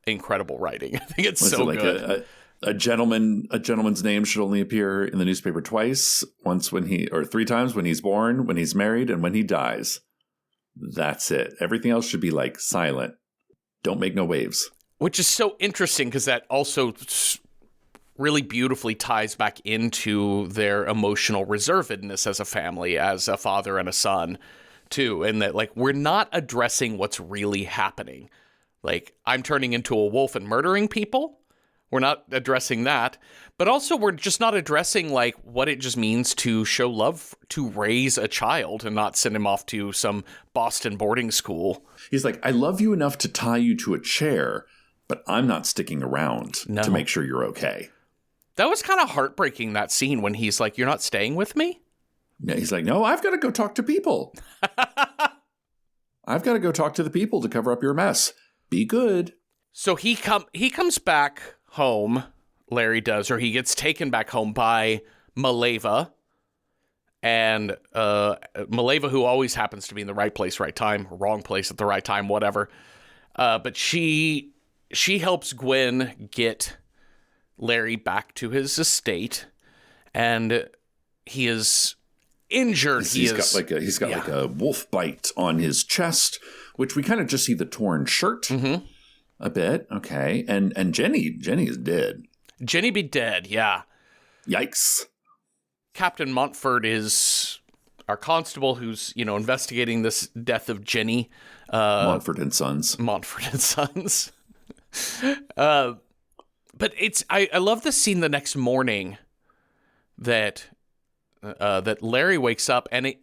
incredible writing. I think it's good. A gentleman's name should only appear in the newspaper twice, three times when he's born, when he's married, and when he dies. That's it. Everything else should be silent. Don't make no waves. Which is so interesting because that also really beautifully ties back into their emotional reservedness as a family, as a father and a son, too, and that like we're not addressing what's really happening. Like, I'm turning into a wolf and murdering people. We're not addressing that. But also, we're just not addressing, like, what it just means to show love, to raise a child and not send him off to some Boston boarding school. He's like, I love you enough to tie you to a chair, but I'm not sticking around to make sure you're okay. That was kind of heartbreaking, that scene, when he's like, you're not staying with me? Yeah, he's like, no, I've got to go talk to people. I've got to go talk to the people to cover up your mess. Be good. So he comes back home, Larry does, or he gets taken back home by Maleva. And Maleva, who always happens to be in the right place, right time, wrong place at the right time, whatever. But she helps Gwen get Larry back to his estate, and he is injured. He's got like a wolf bite on his chest, which we kind of just see the torn shirt a bit. Okay. And Jenny is dead. Jenny be dead. Yeah. Yikes. Captain Montfort is our constable who's, investigating this death of Jenny. Montfort and Sons. But I love the scene the next morning that Larry wakes up and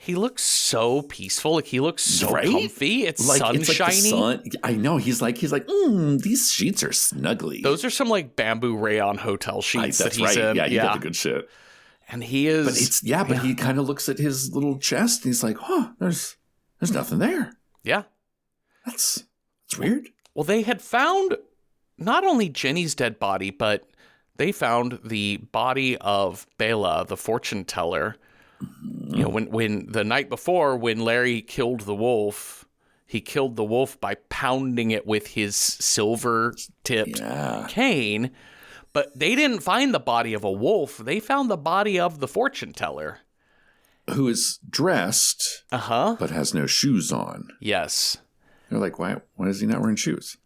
he looks so peaceful. Like, he looks so comfy. It's like, sunshiny. It's like the sun. I know. He's like, these sheets are snuggly. Those are some like bamboo rayon hotel sheets that he's in. Yeah, you got the good shit. And he is. But he kind of looks at his little chest and he's like, there's nothing there. Yeah. That's weird. Well, they had found not only Jenny's dead body, but they found the body of Bela, the fortune teller. When the night before, when Larry killed the wolf, he killed the wolf by pounding it with his silver-tipped cane. But they didn't find the body of a wolf. They found the body of the fortune teller. Who is dressed, but has no shoes on. Yes. They're like, why is he not wearing shoes?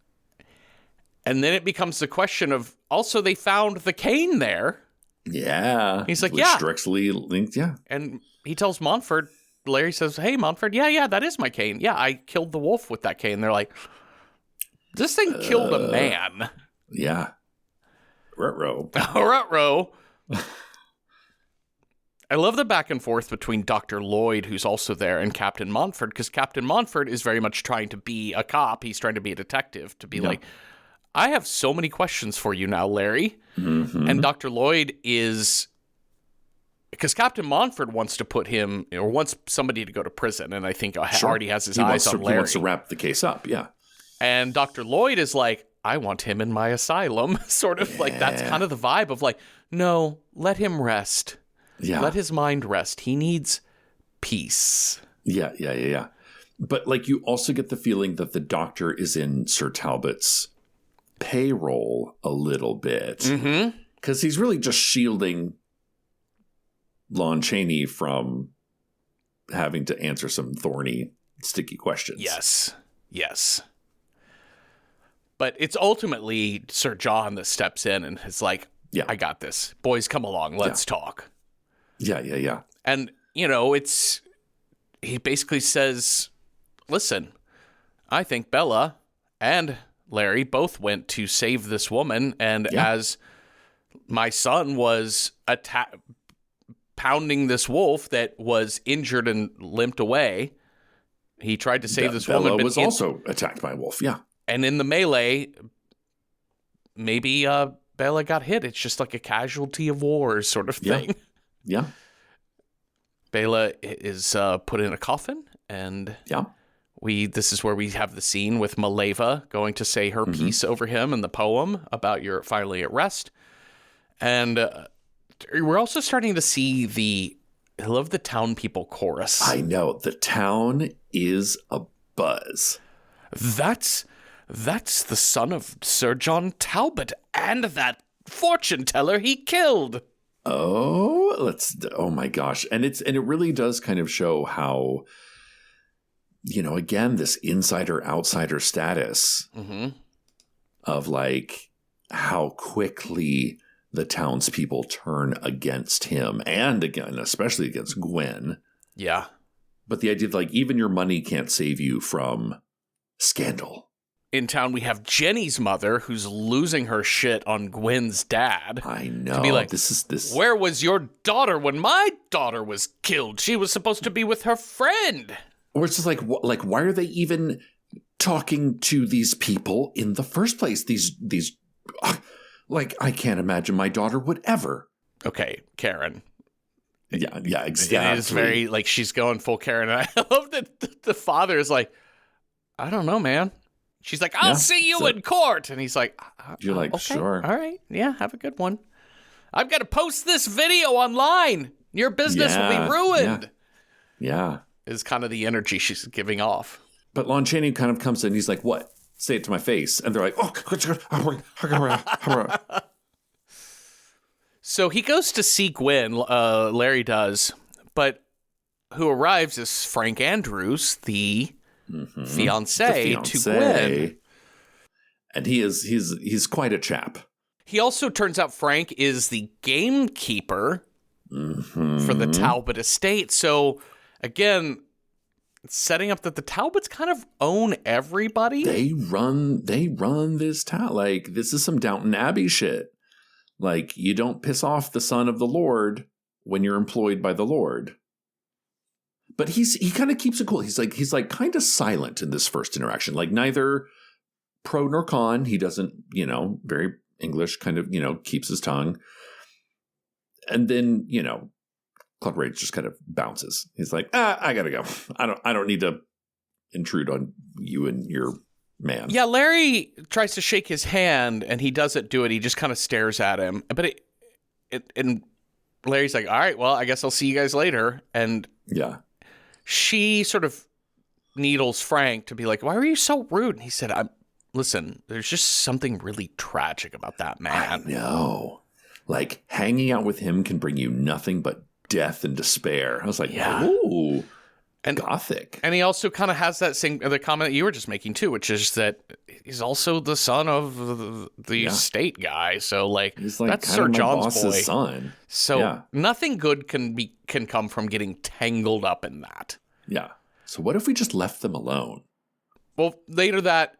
And then it becomes the question of, also, they found the cane there. Yeah. He's like, which directly linked, yeah. And he tells Montfort, Larry says, hey, Montfort, yeah, that is my cane. Yeah, I killed the wolf with that cane. They're like, this thing killed a man. Yeah. Ruh-roh. Ruh-roh. I love the back and forth between Dr. Lloyd, who's also there, and Captain Montfort, because Captain Montfort is very much trying to be a cop. He's trying to be a detective, to be like, I have so many questions for you now, Larry. Mm-hmm. And Dr. Lloyd is, because Captain Montfort wants to put him, or wants somebody to go to prison, and I think already has his eyes on Larry. He wants to wrap the case up, yeah. And Dr. Lloyd is like, I want him in my asylum. Sort of like, that's kind of the vibe of like, no, let him rest. Yeah. Let his mind rest. He needs peace. Yeah. But like, you also get the feeling that the doctor is in Sir Talbot's payroll a little bit. Mm-hmm. Because he's really just shielding Lon Chaney from having to answer some thorny, sticky questions. Yes. But it's ultimately Sir John that steps in and is like, I got this. Boys, come along. Let's talk. Yeah. And, he basically says, listen, I think Bella and Larry both went to save this woman. And as my son was pounding this wolf that was injured and limped away, he tried to save this woman. Bella was also attacked by a wolf, yeah. And in the melee, maybe Bella got hit. It's just like a casualty of war sort of thing. Yeah. Bela is put in a coffin, and this is where we have the scene with Maleva going to say her piece over him in the poem about you're finally at rest. And we're also starting to see I love the town people chorus. I know. The town is a buzz. That's the son of Sir John Talbot and that fortune teller he killed. Oh my gosh. And it really does kind of show how, again, this insider outsider status of like how quickly the townspeople turn against him and again, especially against Gwen. Yeah. But the idea of like even your money can't save you from scandal. In town, we have Jenny's mother who's losing her shit on Gwen's dad. I know. To be like, this. Where was your daughter when my daughter was killed? She was supposed to be with her friend. Or it's just like why are they even talking to these people in the first place? These like I can't imagine my daughter would ever. Okay, Karen. Yeah, exactly. It is very like she's going full Karen. And I love that the father is like, I don't know, man. She's like, I'll see you in court. And he's like, you're like, okay, sure. All right. Yeah, have a good one. I've got to post this video online. Your business will be ruined. Yeah. Is kind of the energy she's giving off. But Lon Chaney kind of comes in and he's like, what? Say it to my face. And they're like, oh. So he goes to see Gwen, Larry does, but who arrives is Frank Andrews, the fiancé to Gwen. And he's quite a chap. He also turns out Frank is the gamekeeper for the Talbot estate. So again, setting up that the Talbots kind of own everybody. They run this town. Like this is some Downton Abbey shit. Like you don't piss off the son of the Lord when you're employed by the Lord. But he kind of keeps it cool. He's like kind of silent in this first interaction. Like neither pro nor con. He doesn't, very English kind of, keeps his tongue. And then, Claude Rains just kind of bounces. He's like, I gotta go. I don't need to intrude on you and your man. Yeah, Larry tries to shake his hand and he doesn't do it. He just kind of stares at him. But and Larry's like, all right, well, I guess I'll see you guys later. And yeah. She sort of needles Frank to be like, why were you so rude? And he said, listen, there's just something really tragic about that man. I know. Like, hanging out with him can bring you nothing but death and despair. I was like, ooh, and gothic. And he also kind of has that same the comment that you were just making, too, which is that he's also the son of the estate guy. So, like that's Sir John's boy. Son. So nothing good can come from getting tangled up in that. Yeah. So what if we just left them alone? Well, later that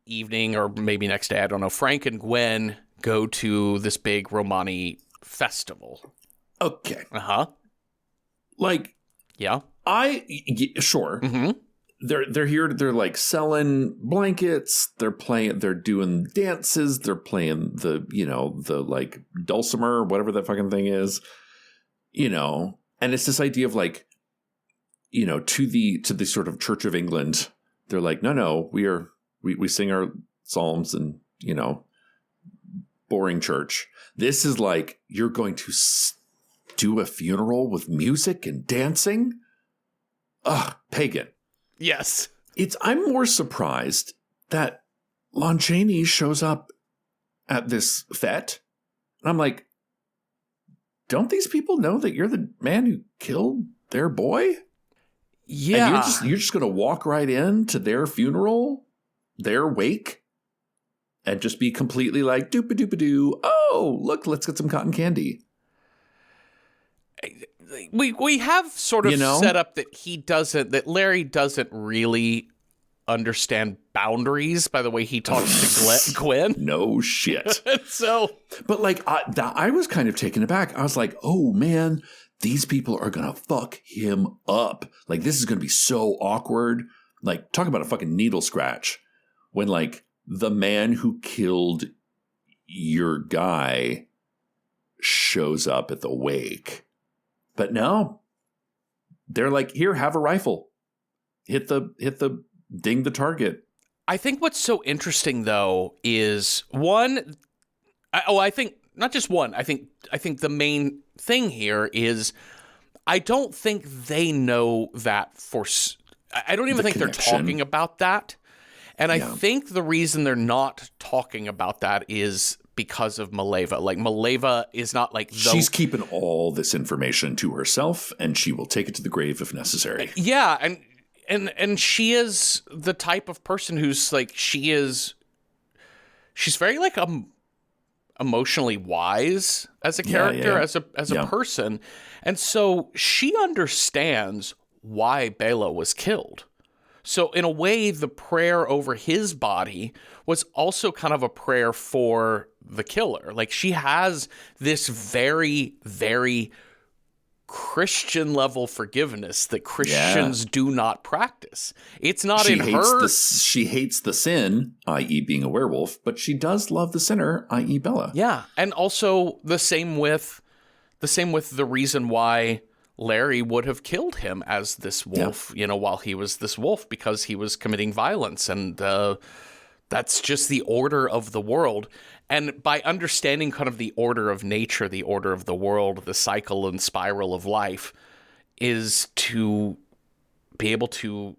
evening or maybe next day, I don't know, Frank and Gwen go to this big Romani festival. Okay. Uh-huh. Like, yeah. Sure. Mm-hmm. They're here. They're like selling blankets. They're doing dances. They're playing the like dulcimer, whatever that fucking thing is, and it's this idea of like, to the sort of Church of England. They're like, no, we sing our psalms and, boring church. This is like, you're going to do a funeral with music and dancing. Ugh, pagan. Yes. I'm more surprised that Lon Chaney shows up at this fete. And I'm like, don't these people know that you're the man who killed their boy? Yeah. And you're just going to walk right into their funeral, their wake, and just be completely like, doop-a-doop-a-doo. Oh, look, let's get some cotton candy. We have sort of set up that Larry doesn't really understand boundaries by the way he talks to Gwen. No shit. So, but like I was kind of taken aback. I was like, oh man, these people are going to fuck him up. Like this is going to be so awkward. Like talk about a fucking needle scratch when like the man who killed your guy shows up at the wake. But no, they're like, here, have a rifle. Hit the ding the target. I think what's so interesting though is I think not just one. I think the main thing here is I don't think they know that I don't even think they're talking about that. And I think the reason they're not talking about that is because of Maleva. Like Maleva is not like she's keeping all this information to herself and she will take it to the grave if necessary. Yeah, and she is the type of person who's like she's very like emotionally wise as a character, as a person. And so she understands why Bela was killed. So in a way, the prayer over his body was also kind of a prayer for the killer. Like, she has this very, very Christian level forgiveness that Christians do not practice. It's not in her. She hates the sin, i.e. being a werewolf, but she does love the sinner, i.e. Bela. Yeah. And also the same with the reason why Larry would have killed him as this wolf, while he was this wolf, because he was committing violence. And that's just the order of the world. And by understanding kind of the order of nature, the order of the world, the cycle and spiral of life, is to be able to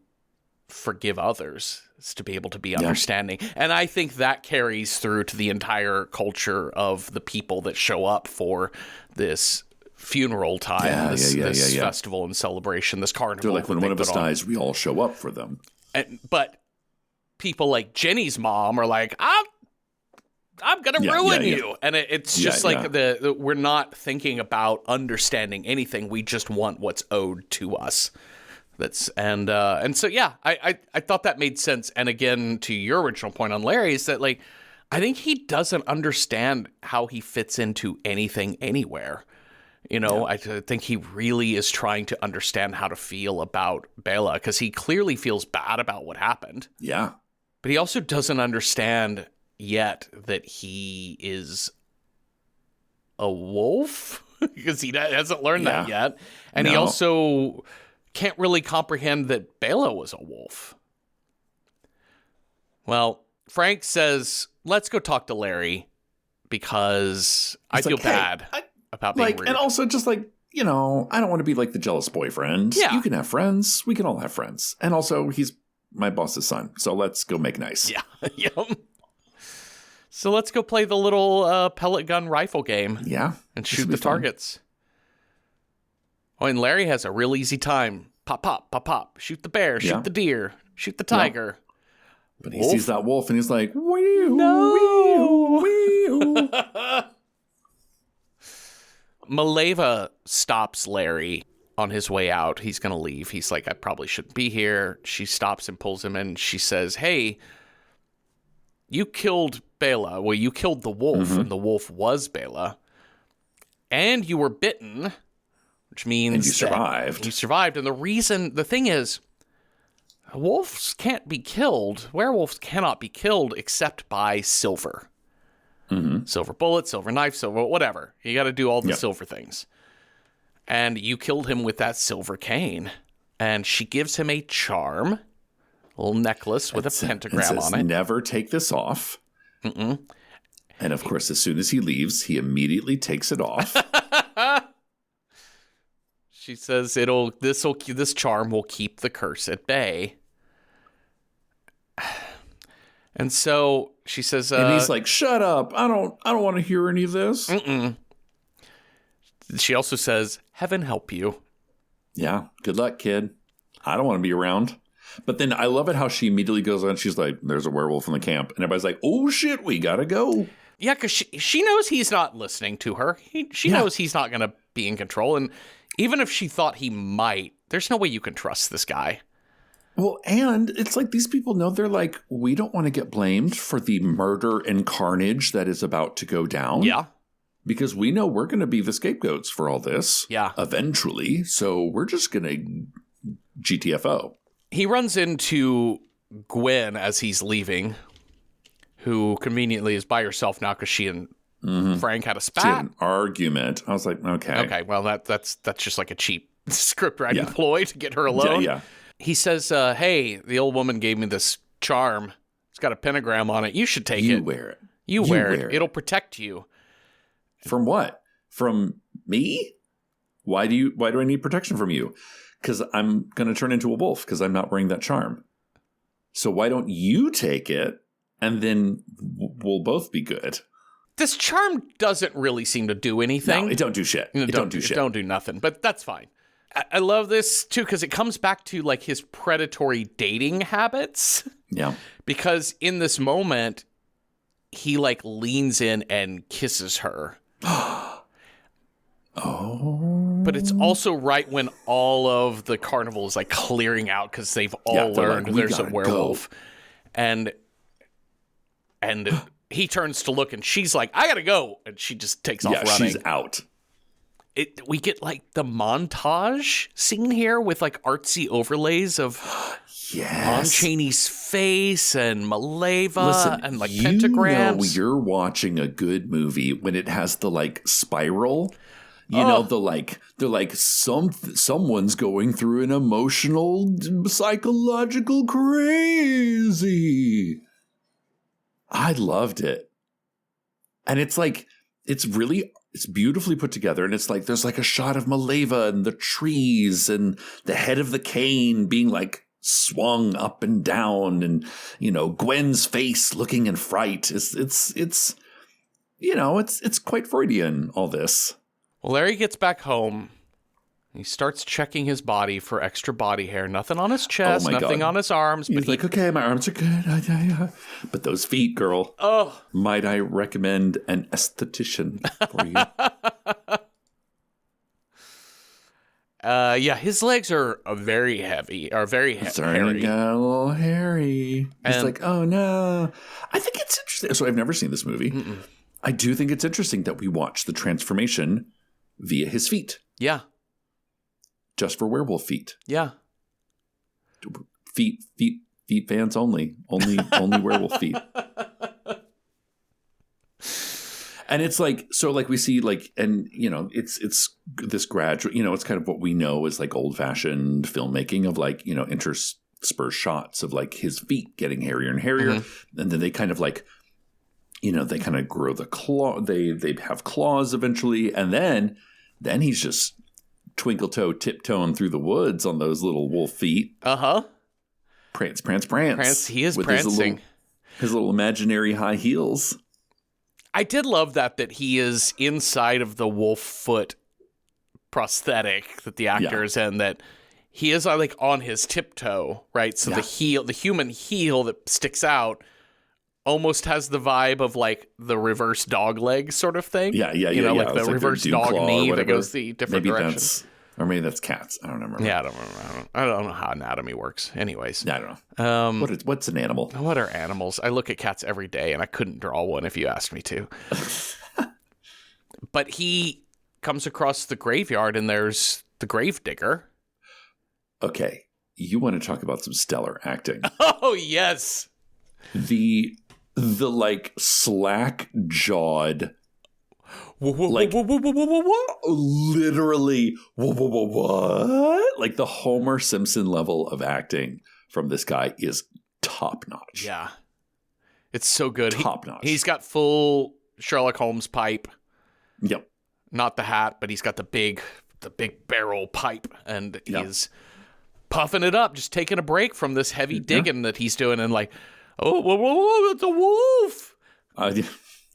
forgive others, is to be able to be understanding. And I think that carries through to the entire culture of the people that show up for this funeral time, this festival and celebration, this carnival. They're like, when one of us dies, we all show up for them. But people like Jenny's mom are like, I'm going to ruin you. And it's just we're not thinking about understanding anything. We just want what's owed to us. And so, I thought that made sense. And again, to your original point on Larry, is that, like, I think he doesn't understand how he fits into anything anywhere. I think he really is trying to understand how to feel about Bela, because he clearly feels bad about what happened. Yeah. But he also doesn't understand yet that he is a wolf, because he hasn't learned that yet. And he also can't really comprehend that Bela was a wolf. Well, Frank says, let's go talk to Larry, because I feel bad about being rude. And also just like, I don't want to be like the jealous boyfriend. Yeah. You can have friends. We can all have friends. And also, he's my boss's son. So let's go make nice. Yeah. Yep. So let's go play the little pellet gun rifle game. Yeah. And shoot the targets. Oh, and Larry has a real easy time. Pop, pop, pop, pop. Shoot the bear. Shoot the deer. Shoot the tiger. But he sees that wolf and he's like, wee no. wee Maleva stops Larry on his way out. He's going to leave. He's like, I probably shouldn't be here. She stops and pulls him in. She says, hey, you killed Bela. Well, you killed the wolf, and the wolf was Bela. And you were bitten, which means and you survived. You survived. And the thing is, wolves can't be killed. Werewolves cannot be killed except by silver. Mm-hmm. Silver bullet, silver knife, silver whatever. You got to do all the silver things. And you killed him with that silver cane. And she gives him a charm, a little necklace with a pentagram on it. Never take this off. Mm-mm. And of course, as soon as he leaves, he immediately takes it off. She says this charm will keep the curse at bay. And so she says, and he's like, "Shut up! I don't want to hear any of this." Mm-mm. She also says, "Heaven help you." Yeah, good luck, kid. I don't want to be around. But then I love it how she immediately goes on. She's like, "There's a werewolf in the camp," and everybody's like, "Oh shit, we gotta go." Yeah, because she knows he's not listening to her. She knows he's not going to be in control, and even if she thought he might, there's no way you can trust this guy. Well, and it's like these people know, they're like, we don't want to get blamed for the murder and carnage that is about to go down. Yeah. Because we know we're going to be the scapegoats for all this. Yeah. Eventually. So we're just going to GTFO. He runs into Gwen as he's leaving, who conveniently is by herself now because she and Frank had a spat. She had an argument. I was like, okay. Okay, well, that's just like a cheap scriptwriting ploy to get her alone. Yeah. He says, hey, the old woman gave me this charm. It's got a pentagram on it. You should take it. You wear it. You wear it. It'll protect you. From what? From me? Why do I need protection from you? Because I'm going to turn into a wolf because I'm not wearing that charm. So why don't you take it and then we'll both be good? This charm doesn't really seem to do anything. No, it don't do shit. It don't do shit. It don't do nothing, but that's fine. I love this, too, because it comes back to, like, his predatory dating habits. Yeah. Because in this moment, he, like, leans in and kisses her. Oh. But it's also right when all of the carnival is like clearing out because they've all learned like, there's a werewolf. Go. And he turns to look and she's like, I gotta go. And she just takes off running. She's out. We get like the montage scene here with like artsy overlays of Lon Chaney's face and Maleva and like pentagrams. You know you're watching a good movie when it has the like spiral. You know, they're like someone's going through an emotional, psychological crazy. I loved it. And it's like, it's beautifully put together. And it's like, there's like a shot of Maleva and the trees and the head of the cane being like swung up and down. And, you know, Gwen's face looking in fright. It's you know, it's quite Freudian, all this. Well, Larry gets back home. He starts checking his body for extra body hair. Nothing on his chest, nothing on his arms. He's like, okay, my arms are good. But those feet, girl. Oh. Might I recommend an esthetician for you? Yeah, his legs are very heavy, very Starting hairy. to get a little hairy. He's like, oh no. I think it's interesting. So I've never seen this movie. Mm-mm. I do think it's interesting that we watch the transformation via his feet. Yeah. Just for werewolf feet. Yeah. Feet fans only. Only werewolf feet. And it's like, so like we see like, and you know, it's this gradual, you know, it's kind of what we know is like old fashioned filmmaking of like, you know, interspersed shots of like his feet getting hairier and hairier. Mm-hmm. And then they kind of like, you know, they kind of grow the claw. They have claws eventually. And then he's just twinkle toe tiptoeing through the woods on those little wolf feet. Uh-huh. Prance. He is with prancing. His little imaginary high heels. I did love that he is inside of the wolf foot prosthetic that the actor is in, that he is like on his tiptoe, right? So the human heel that sticks out almost has the vibe of like the reverse dog leg sort of thing. Yeah. You know, like the reverse dog knee that goes the different direction. Or maybe that's cats. I don't remember. Yeah, I don't remember. I don't know how anatomy works. Anyways. Yeah, I don't know. What's an animal? What are animals? I look at cats every day, and I couldn't draw one if you asked me to. But he comes across the graveyard, and there's the gravedigger. Okay. You want to talk about some stellar acting. Oh, yes. The like slack-jawed, like literally what? Like the Homer Simpson level of acting from this guy is top notch. Yeah, it's so good. Top notch. He's got full Sherlock Holmes pipe. Yep. Not the hat, but he's got the big barrel pipe, and he's puffing it up, just taking a break from this heavy digging that he's doing, and like, whoa, it's a wolf.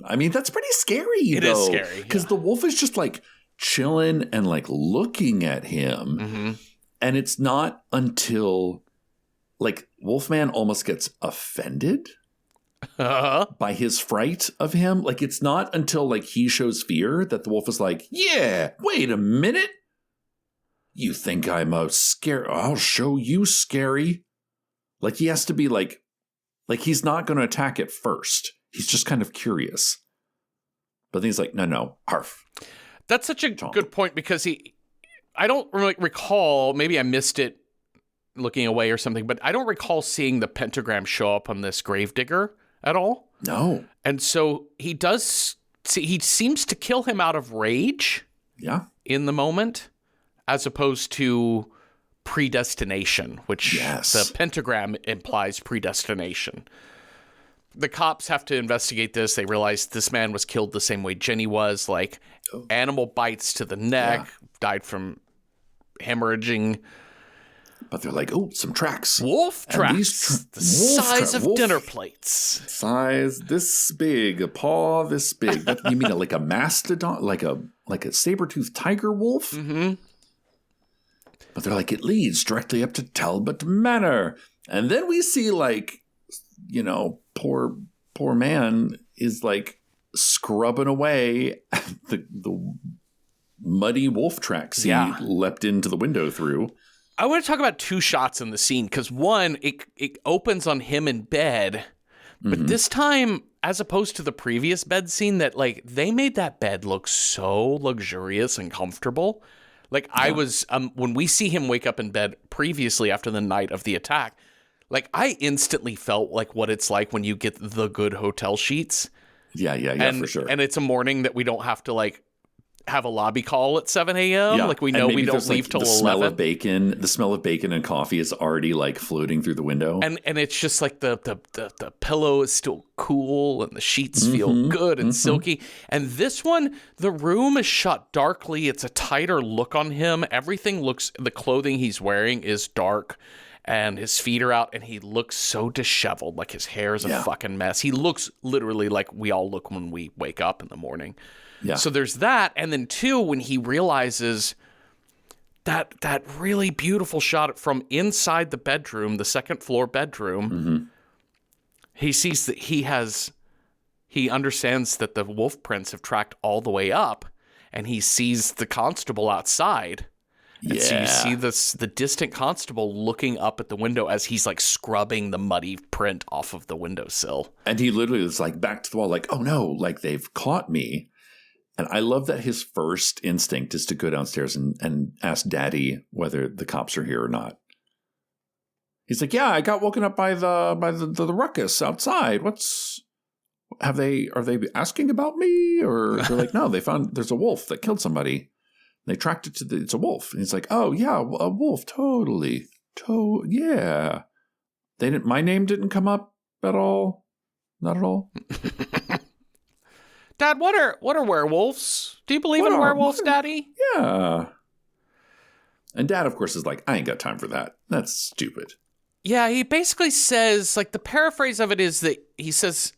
I mean, that's pretty scary, It is scary. Because the wolf is just like chilling and like looking at him. Mm-hmm. And it's not until like Wolfman almost gets offended by his fright of him. Like it's not until like he shows fear that the wolf is like, yeah, wait a minute. You think I'm a scary? I'll show you scary. Like he has to be like he's not going to attack it first. He's just kind of curious. But then he's like, no, arf. That's such a good point because I don't really recall, maybe I missed it looking away or something, but I don't recall seeing the pentagram show up on this gravedigger at all. No. And so he seems to kill him out of rage. Yeah. In the moment, as opposed to predestination, which the pentagram implies predestination. The cops have to investigate this. They realize this man was killed the same way Jenny was, like animal bites to the neck, died from hemorrhaging. But they're like, oh, some tracks. Wolf tracks. The size of dinner plates. Size this big, a paw this big. You mean like a mastodon, like a saber-toothed tiger wolf? Mm-hmm. But they're like, it leads directly up to Talbot Manor. And then we see like, you know, poor man is like scrubbing away at the muddy wolf tracks he leapt into the window through. I want to talk about 2 shots in the scene, because one, it opens on him in bed, but this time, as opposed to the previous bed scene, that like they made that bed look so luxurious and comfortable. Like I was, when we see him wake up in bed previously after the night of the attack, like I instantly felt like what it's like when you get the good hotel sheets. Yeah, for sure. And it's a morning that we don't have to like have a lobby call at 7 a.m. Yeah. Like we know we don't leave till 11. The smell of bacon and coffee is already like floating through the window. And it's just like the pillow is still cool and the sheets feel good and silky. And this one, the room is shot darkly. It's a tighter look on him. Everything looks, the clothing he's wearing is dark and his feet are out and he looks so disheveled. Like his hair is a fucking mess. He looks literally like we all look when we wake up in the morning. Yeah. So there's that. And then 2, when he realizes that really beautiful shot from inside the bedroom, the 2nd floor bedroom, he sees that he understands that the wolf prints have tracked all the way up, and he sees the constable outside. And so you see the distant constable looking up at the window as he's like scrubbing the muddy print off of the windowsill. And he literally is like back to the wall, like, oh no, like they've caught me. And I love that his first instinct is to go downstairs and ask Daddy whether the cops are here or not. He's like, yeah, I got woken up by the ruckus outside. Are they asking about me? Or they're like, no, they found there's a wolf that killed somebody. They tracked it it's a wolf. And he's like, oh yeah, a wolf, totally. Yeah. My name didn't come up at all. Not at all. Dad, what are werewolves? Do you believe in werewolves, Daddy? Yeah. And Dad, of course, is like, I ain't got time for that. That's stupid. Yeah, he basically says, like, the paraphrase of it is that he says,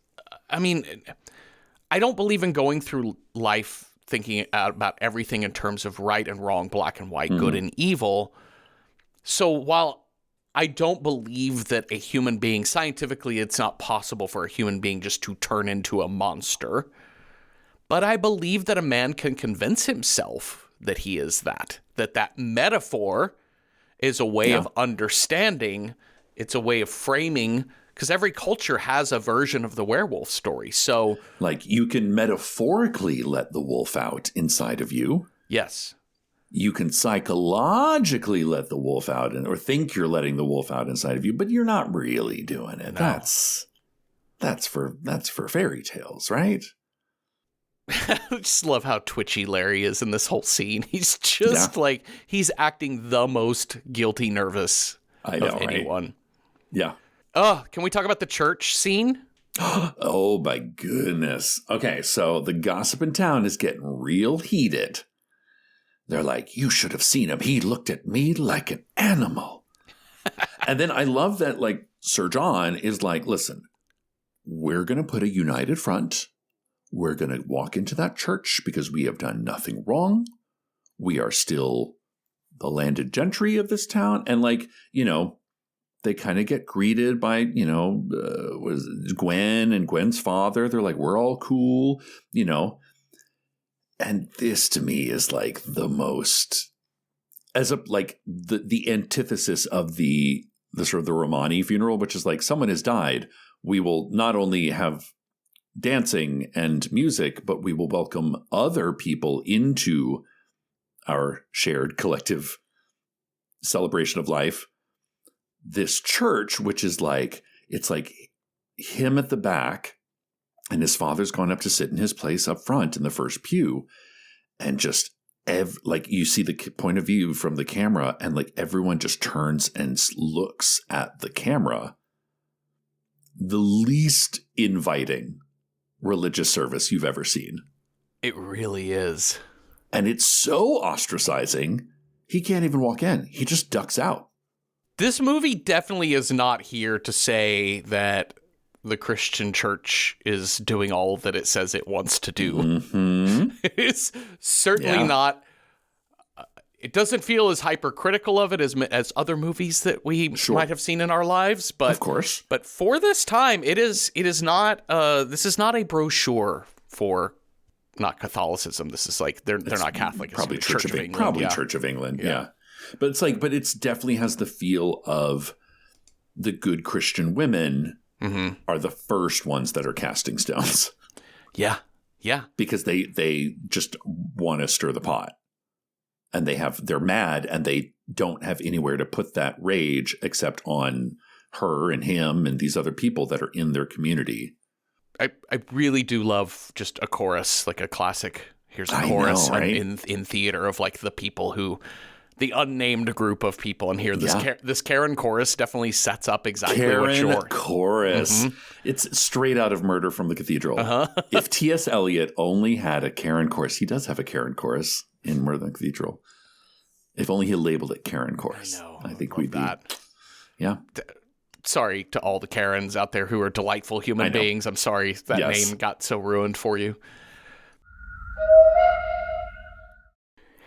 I mean, I don't believe in going through life thinking about everything in terms of right and wrong, black and white, good and evil. So while I don't believe that a human being, scientifically, it's not possible for a human being just to turn into a monster, but I believe that a man can convince himself that he is that metaphor is a way of understanding. It's a way of framing, because every culture has a version of the werewolf story. So, like, you can metaphorically let the wolf out inside of you. Yes. You can psychologically let the wolf out or think you're letting the wolf out inside of you, but you're not really doing it. No. That's for fairy tales, right? I just love how twitchy Larry is in this whole scene. He's just like, he's acting the most guilty nervous of anyone. Right? Yeah. Oh, can we talk about the church scene? Oh, my goodness. Okay, so the gossip in town is getting real heated. They're like, you should have seen him. He looked at me like an animal. And then I love that, like, Sir John is like, listen, we're going to put a united front. We're going to walk into that church because we have done nothing wrong. We are still the landed gentry of this town. And, like, you know, they kind of get greeted by, you know, Gwen and Gwen's father. They're like, we're all cool, you know. And this to me is like the most, the antithesis of the sort of the Romani funeral, which is like, someone has died. We will not only have dancing and music, but we will welcome other people into our shared collective celebration of life. This church, which is like, it's like him at the back and his father's gone up to sit in his place up front in the first pew, and just like you see the point of view from the camera, and like everyone just turns and looks at the camera. The least inviting religious service you've ever seen. It really is. And it's so ostracizing, he can't even walk in. He just ducks out. This movie definitely is not here to say that the Christian church is doing all that it says it wants to do. Mm-hmm. It's certainly not. It doesn't feel as hypercritical of it as other movies that we might have seen in our lives, but of course. But for this time, it is not. This is not a brochure for not Catholicism. This is like they're not Catholic. It's Probably Church of England. Probably Church of England. Yeah. But it's like, but it's definitely has the feel of the good Christian women are the first ones that are casting stones. Yeah. Yeah. Because they just want to stir the pot, and they're mad, and they don't have anywhere to put that rage except on her and him and these other people that are in their community. I really do love just a chorus, like a classic. Here's a chorus in theater of like the people who, the unnamed group of people, and here this Karen chorus definitely sets up exactly what you're. Karen chorus. It's straight out of Murder from the Cathedral. If T.S. Eliot only had a Karen chorus, he does have a Karen chorus in Murder from the Cathedral. If only he labeled it Karen chorus. I know. I think we'd that. Be. Yeah. Sorry to all the Karens out there who are delightful human beings. I'm sorry that name got so ruined for you.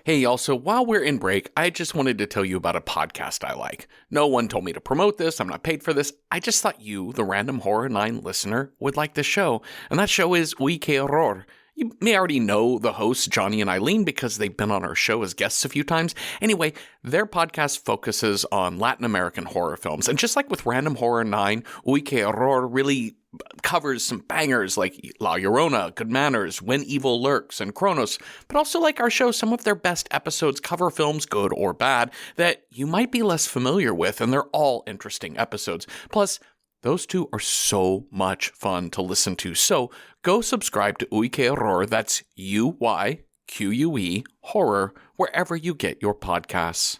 Hey, y'all, so while we're in break, I just wanted to tell you about a podcast I like. No one told me to promote this. I'm not paid for this. I just thought you, the Random Horror 9 listener, would like this show. And that show is We Que Horror. You may already know the hosts, Johnny and Eileen, because they've been on our show as guests a few times. Anyway, their podcast focuses on Latin American horror films. And just like with Random Horror 9, We Que Horror really covers some bangers like La Llorona, Good Manners, When Evil Lurks, and Kronos. But also like our show, some of their best episodes cover films, good or bad, that you might be less familiar with, and they're all interesting episodes. Plus, those two are so much fun to listen to. So go subscribe to Uy Que Horror, that's UYQUE Horror, wherever you get your podcasts.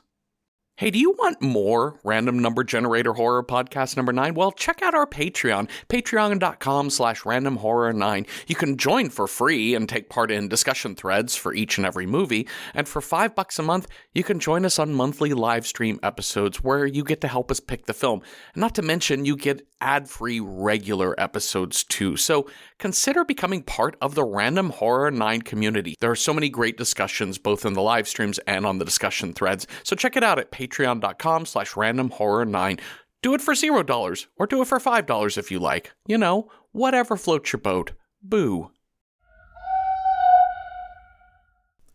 Hey, do you want more Random Number Generator Horror Podcast number 9? Well, check out our Patreon, patreon.com/randomhorror9. You can join for free and take part in discussion threads for each and every movie. And for $5 a month, you can join us on monthly live stream episodes where you get to help us pick the film. And not to mention, you get ad-free regular episodes too. So consider becoming part of the Random Horror 9 community. There are so many great discussions both in the live streams and on the discussion threads. So check it out at patreon.com/randomhorror9. Do it for $0 or do it for $5 if you like. You know, whatever floats your boat. Boo.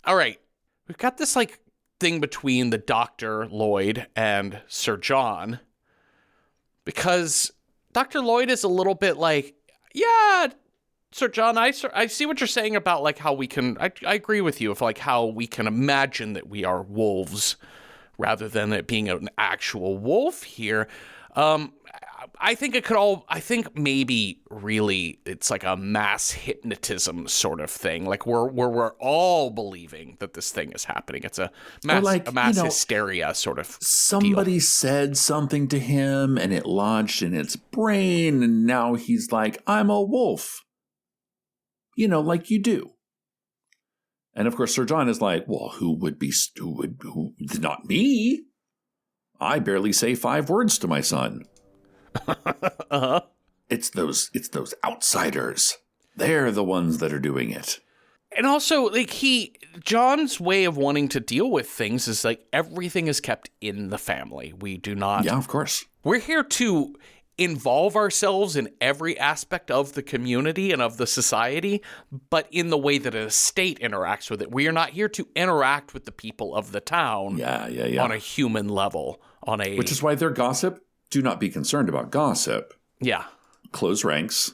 All right. We've got this like thing between the Dr. Lloyd and Sir John, because Dr. Lloyd is a little bit like, yeah, Sir John, I see what you're saying about like how we can, I agree with you of like how we can imagine that we are wolves rather than it being an actual wolf here. I think maybe really it's like a mass hypnotism sort of thing. Like we're all believing that this thing is happening. It's a mass hysteria sort of somebody deal. Said something to him and it lodged in its brain, and now he's like, I'm a wolf. You know, like you do. And of course, Sir John is like, well, who not me? I barely say 5 words to my son. Uh-huh. It's those outsiders. They're the ones that are doing it. And also, like, John's way of wanting to deal with things is like everything is kept in the family. We do not. Yeah, of course. We're here to involve ourselves in every aspect of the community and of the society, but in the way that an estate interacts with it. We are not here to interact with the people of the town on a human level. Which is why their gossip, do not be concerned about gossip. Yeah. Close ranks.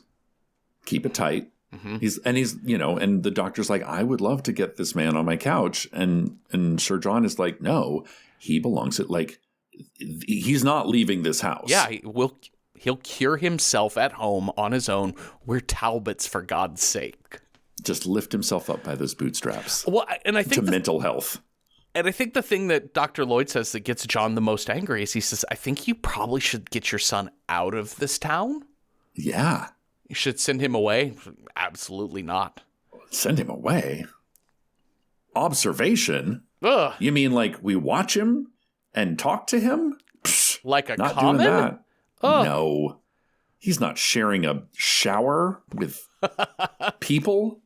Keep it tight. Mm-hmm. He's and the doctor's like, I would love to get this man on my couch. And Sir John is like, no, he belongs at he's not leaving this house. Yeah, he'll cure himself at home on his own. We're Talbots, for God's sake. Just lift himself up by those bootstraps. Well, and I think mental health. And I think the thing that Dr. Lloyd says that gets John the most angry is he says, I think you probably should get your son out of this town. Yeah. You should send him away. Absolutely not. Send him away? Observation? Ugh. You mean like we watch him and talk to him? Psh, like a not common? Doing that. Ugh. No. He's not sharing a shower with people.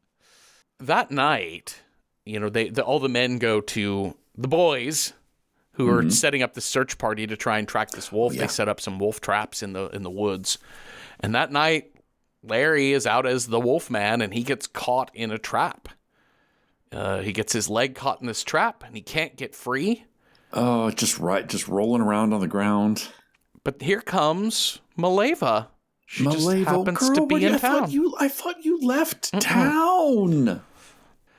That night, all the men go to the boys who are setting up the search party to try and track this wolf. Yeah. They set up some wolf traps in the woods. And that night, Larry is out as the wolf man and he gets caught in a trap. He gets his leg caught in this trap, and he can't get free. Oh, just rolling around on the ground. But here comes Maleva. She just happens girl, to be in town. I thought you left town.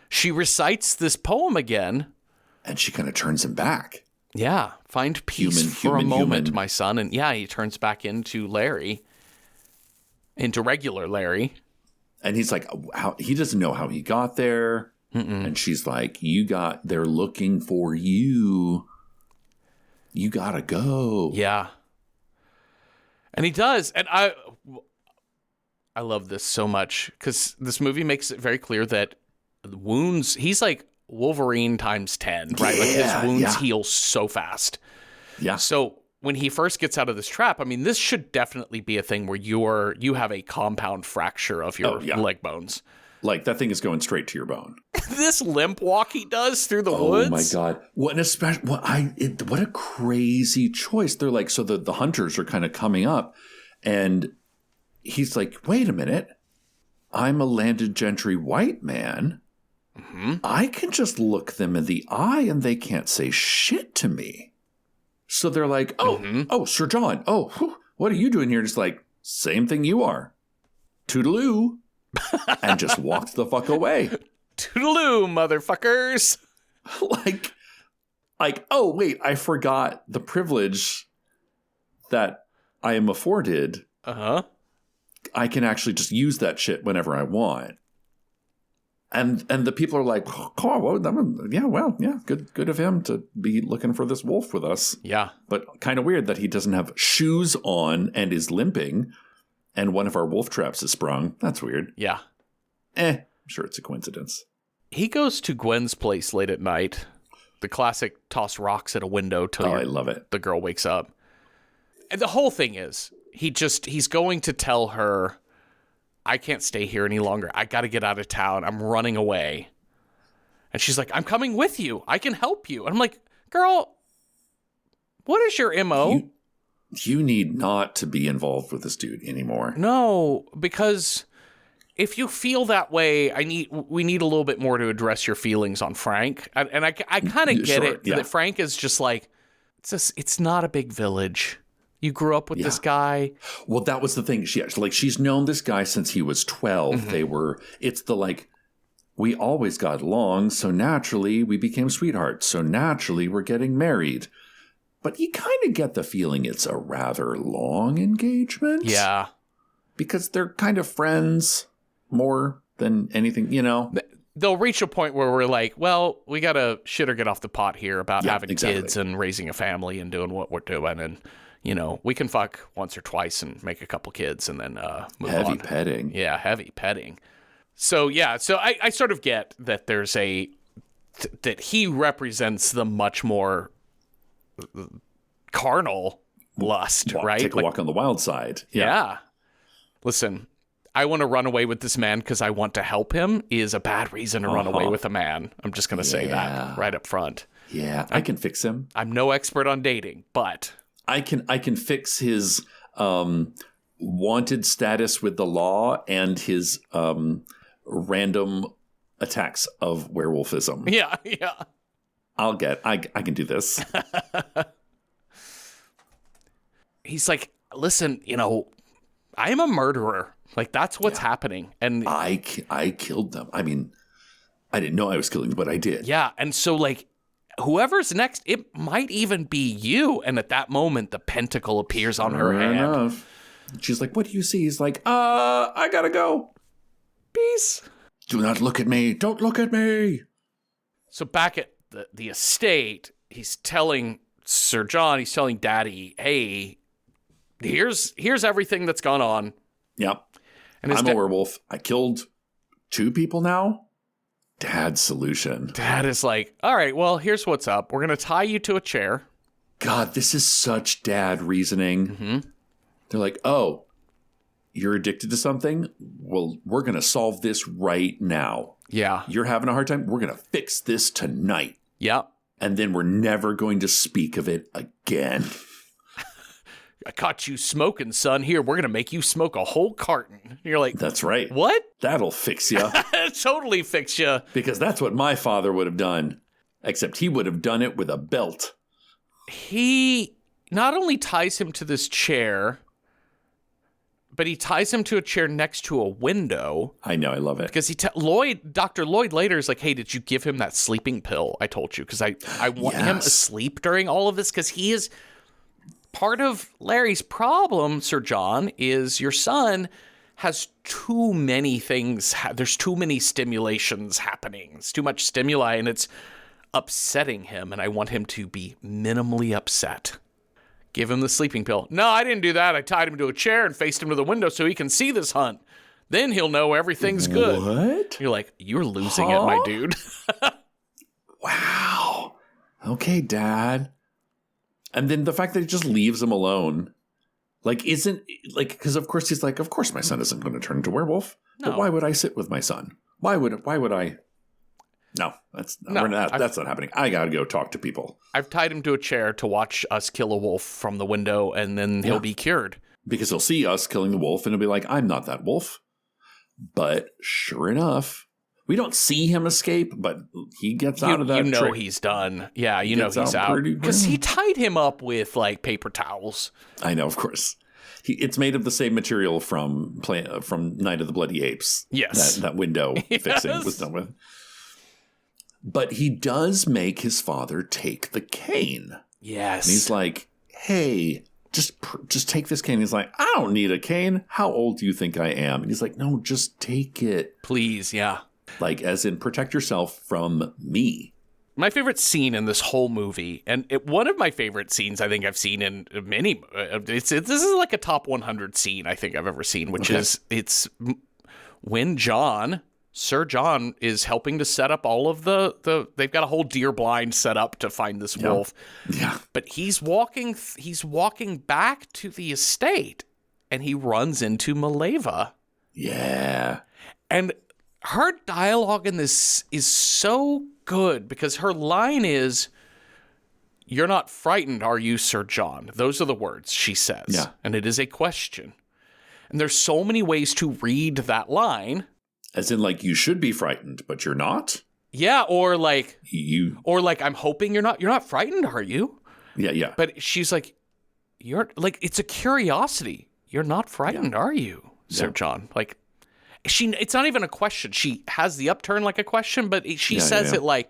She recites this poem again. And she kind of turns him back. Yeah. Find peace for a moment, my son. And yeah, he turns back into Larry. Into regular Larry. And he's like, he doesn't know how he got there. And she's like, they're looking for you. You gotta go. Yeah. And he does. And I love this so much because this movie makes it very clear that the wounds, he's like Wolverine times 10, right? Like his wounds heal so fast. Yeah. So when he first gets out of this trap, I mean, this should definitely be a thing where you have a compound fracture of your leg bones. Like that thing is going straight to your bone. This limp walk he does through the woods. Oh my God. What a crazy choice. They're like, so the hunters are kind of coming up and he's like, wait a minute. I'm a landed gentry white man. I can just look them in the eye and they can't say shit to me. So they're like, oh, Sir John. Oh, whew, what are you doing here? Just like, same thing you are. Toodaloo. And just walked the fuck away. Toodaloo, motherfuckers. like, oh, wait, I forgot the privilege that I am afforded. I can actually just use that shit whenever I want. And the people are like, good of him to be looking for this wolf with us. Yeah. But kind of weird that he doesn't have shoes on and is limping. And one of our wolf traps is sprung. That's weird. Yeah. I'm sure it's a coincidence. He goes to Gwen's place late at night. The classic toss rocks at a window till I love it. The girl wakes up. And the whole thing is, he's going to tell her, I can't stay here any longer. I got to get out of town. I'm running away. And she's like, I'm coming with you. I can help you. And I'm like, girl, what is your MO? You need not to be involved with this dude anymore. No, because if you feel that way, we need a little bit more to address your feelings on Frank. And I kind of get it that Frank is just like, it's not a big village. You grew up with this guy. Well, that was the thing. She's known this guy since he was 12. It's the like, we always got along. So naturally we became sweethearts. So naturally we're getting married. But you kind of get the feeling it's a rather long engagement. Yeah. Because they're kind of friends more than anything, you know. They'll reach a point where we're like, well, we got to shit or get off the pot here about having kids and raising a family and doing what we're doing. And, you know, we can fuck once or twice and make a couple kids and then move on. Heavy petting. Yeah, heavy petting. So, yeah. So I sort of get that there's that he represents the much more carnal lust, right? Take a walk on the wild side. Yeah. Listen, I want to run away with this man because I want to help him is a bad reason to run away with a man. I'm just going to say that right up front. Yeah, I can fix him. I'm no expert on dating, but I can fix his wanted status with the law and his random attacks of werewolfism. Yeah. I can do this. He's like, listen, you know, I'm a murderer. Like, that's what's happening. And I killed them. I mean, I didn't know I was killing them, but I did. Yeah. And so, like, whoever's next, it might even be you. And at that moment, the pentacle appears on her hand. Enough. She's like, what do you see? He's like, I gotta go. Peace. Do not look at me. Don't look at me. So back at the estate, he's telling Sir John, he's telling Daddy, hey, here's everything that's gone on. Yep. And I'm a werewolf. I killed 2 people now. Dad's solution. Dad is like, all right, well, here's what's up. We're going to tie you to a chair. God, this is such dad reasoning. They're like, oh, you're addicted to something? Well, we're going to solve this right now. Yeah. You're having a hard time? We're going to fix this tonight. Yep. And then we're never going to speak of it again. I caught you smoking, son. Here, we're going to make you smoke a whole carton. And you're like, That's right. what? That'll fix you. Totally fix you. Because that's what my father would have done. Except he would have done it with a belt. He not only ties him to this chair, but he ties him to a chair next to a window. I know, I love it. Because Dr. Lloyd later is like, hey, did you give him that sleeping pill I told you? Because I want him asleep during all of this, because he is part of Larry's problem, Sir John, is your son has too many things. There's too many stimulations happening. It's too much stimuli, and it's upsetting him, and I want him to be minimally upset. Give him the sleeping pill. No, I didn't do that. I tied him to a chair and faced him to the window so he can see this hunt. Then he'll know everything's good. What? You're like, you're losing it, my dude. Wow. Okay, Dad. And then the fact that he just leaves him alone, like, isn't, like, because of course he's like, of course my son isn't going to turn into a werewolf. No. But why would I sit with my son? Why would I? No, that's not happening. I got to go talk to people. I've tied him to a chair to watch us kill a wolf from the window, and then he'll be cured. Because he'll see us killing the wolf, and he'll be like, I'm not that wolf. But sure enough, we don't see him escape, but he gets out of that You know trick. He's done. Yeah, you know he's out. Because he tied him up with, like, paper towels. I know, of course. It's made of the same material from Night of the Bloody Apes. Yes. That window fixing was done with. But he does make his father take the cane. Yes. And he's like, hey, just take this cane. He's like, I don't need a cane. How old do you think I am? And he's like, no, just take it. Please, yeah. Like, as in, protect yourself from me. My favorite scene in this whole movie, and one of my favorite scenes I think I've seen in many, this is like a top 100 scene I think I've ever seen, which is, it's when Sir John is helping to set up all of they've got a whole deer blind set up to find this wolf. Yeah. But he's walking back to the estate, and he runs into Maleva. Yeah. And her dialogue in this is so good, because her line is, "You're not frightened, are you, Sir John?" Those are the words she says. Yeah. And it is a question. And there's so many ways to read that line. As in, like, you should be frightened, but you're not? Yeah, or like, I'm hoping you're not frightened, are you? Yeah. But she's like, you're like, it's a curiosity. You're not frightened, are you, Sir John? Like, it's not even a question. She has the upturn like a question, but she says it like,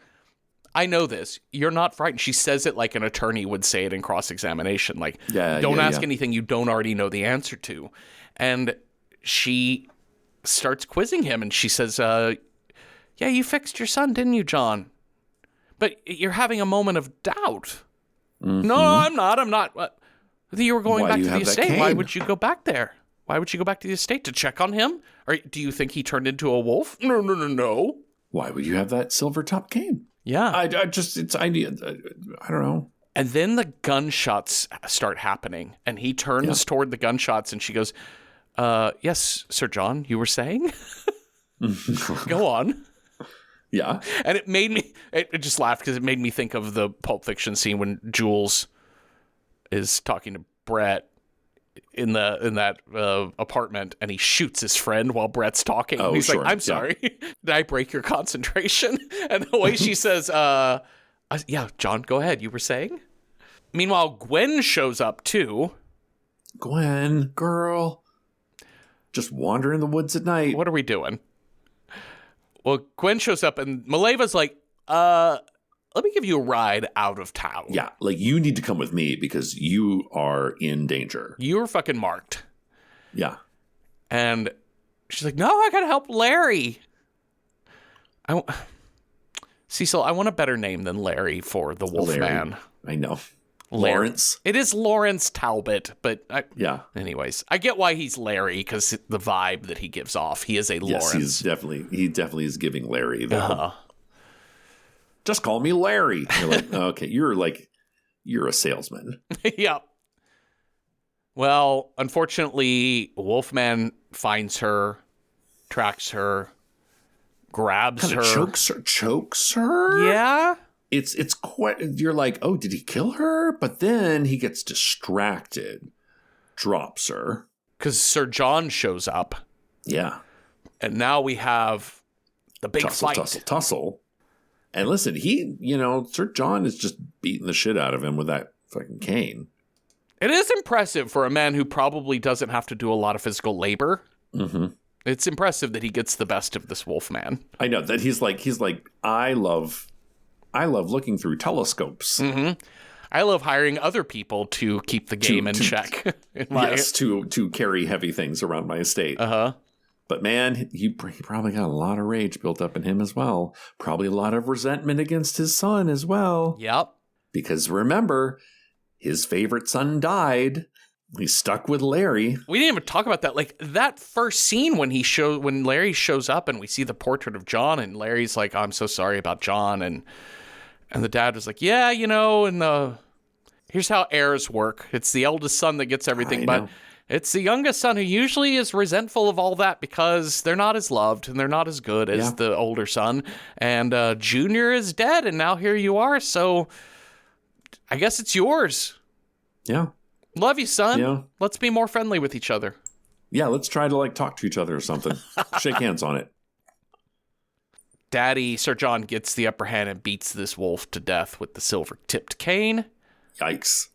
I know this. You're not frightened. She says it like an attorney would say it in cross-examination. Like, don't ask anything you don't already know the answer to. And she starts quizzing him, and she says, yeah, you fixed your son, didn't you, John? But you're having a moment of doubt. Mm-hmm. No, I'm not. You were going back to the estate. Why would you go back there? Why would you go back to the estate to check on him? Or do you think he turned into a wolf? No. Why would you have that silver top cane? Yeah. I don't know. And then the gunshots start happening, and he turns toward the gunshots, and she goes, yes, Sir John, you were saying? Go on. Yeah. And it just laughed because it made me think of the Pulp Fiction scene when Jules is talking to Brett in that apartment, and he shoots his friend while Brett's talking. Oh, and he's sure. like, I'm sorry. Did I break your concentration? And the way she says, yeah, John, go ahead. You were saying? Meanwhile, Gwen shows up too. Gwen, girl. Just wander in the woods at night. What are we doing? Well, Gwen shows up, and Maleva's like, let me give you a ride out of town. Yeah, like, you need to come with me because you are in danger. You're fucking marked. Yeah. And she's like, no, I gotta help Larry. Cecil, I want a better name than Larry for the Wolfman. I know. Lawrence. It is Lawrence Talbot, but anyways, I get why he's Larry, because the vibe that he gives off. He is a Lawrence. Yes, he definitely is giving Larry. Just call me Larry. You're like, okay, you're a salesman. Yeah. Well, unfortunately, Wolfman finds her, tracks her, grabs her. Chokes her? Yeah. It's quite, you're like, oh, did he kill her? But then he gets distracted. drops her. Because Sir John shows up. Yeah. And now we have the big fight. Tussle. And listen, Sir John is just beating the shit out of him with that fucking cane. It is impressive for a man who probably doesn't have to do a lot of physical labor. Mm-hmm. It's impressive that he gets the best of this wolf man. I know that he's like, I love looking through telescopes. Mm-hmm. I love hiring other people to keep the game in check. To carry heavy things around my estate. Uh-huh. But man, he probably got a lot of rage built up in him as well. Probably a lot of resentment against his son as well. Yep. Because remember, his favorite son died. He's stuck with Larry. We didn't even talk about that. Like that first scene when Larry shows up and we see the portrait of John and Larry's like, I'm so sorry about John. And the dad was like, yeah, here's how heirs work. It's the eldest son that gets everything, but it's the youngest son who usually is resentful of all that because they're not as loved and they're not as good as the older son. And Junior is dead and now here you are. So I guess it's yours. Yeah. Love you, son. Yeah. Let's be more friendly with each other. Yeah, let's try to talk to each other or something. Shake hands on it. Daddy, Sir John, gets the upper hand and beats this wolf to death with the silver-tipped cane. Yikes.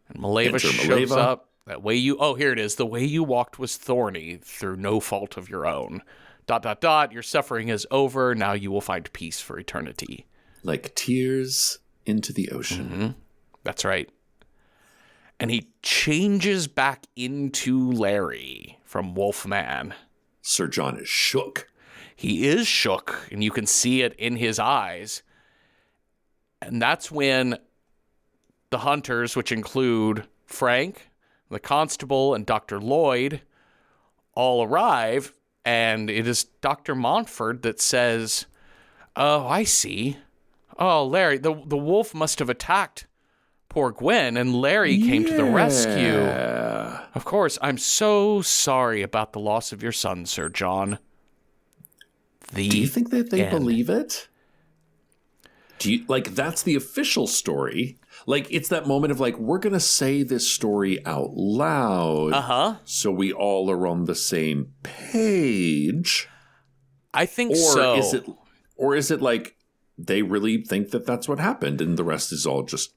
And Maleva shows up. Here it is. The way you walked was thorny through no fault of your own. ... Your suffering is over. Now you will find peace for eternity. Like tears into the ocean. Mm-hmm. That's right. And he changes back into Larry from Wolfman. Sir John is shook. He is shook, and you can see it in his eyes. And that's when the hunters, which include Frank, the constable, and Dr. Lloyd, all arrive. And it is Dr. Montfort that says, oh, I see. Oh, Larry, the wolf must have attacked poor Gwen, and Larry came to the rescue. Of course, I'm so sorry about the loss of your son, Sir John. Do you think that they believe it? Do you that's the official story? It's that moment of we're going to say this story out loud. Uh-huh. So we all are on the same page. I think so. Is it they really think that that's what happened and the rest is all just,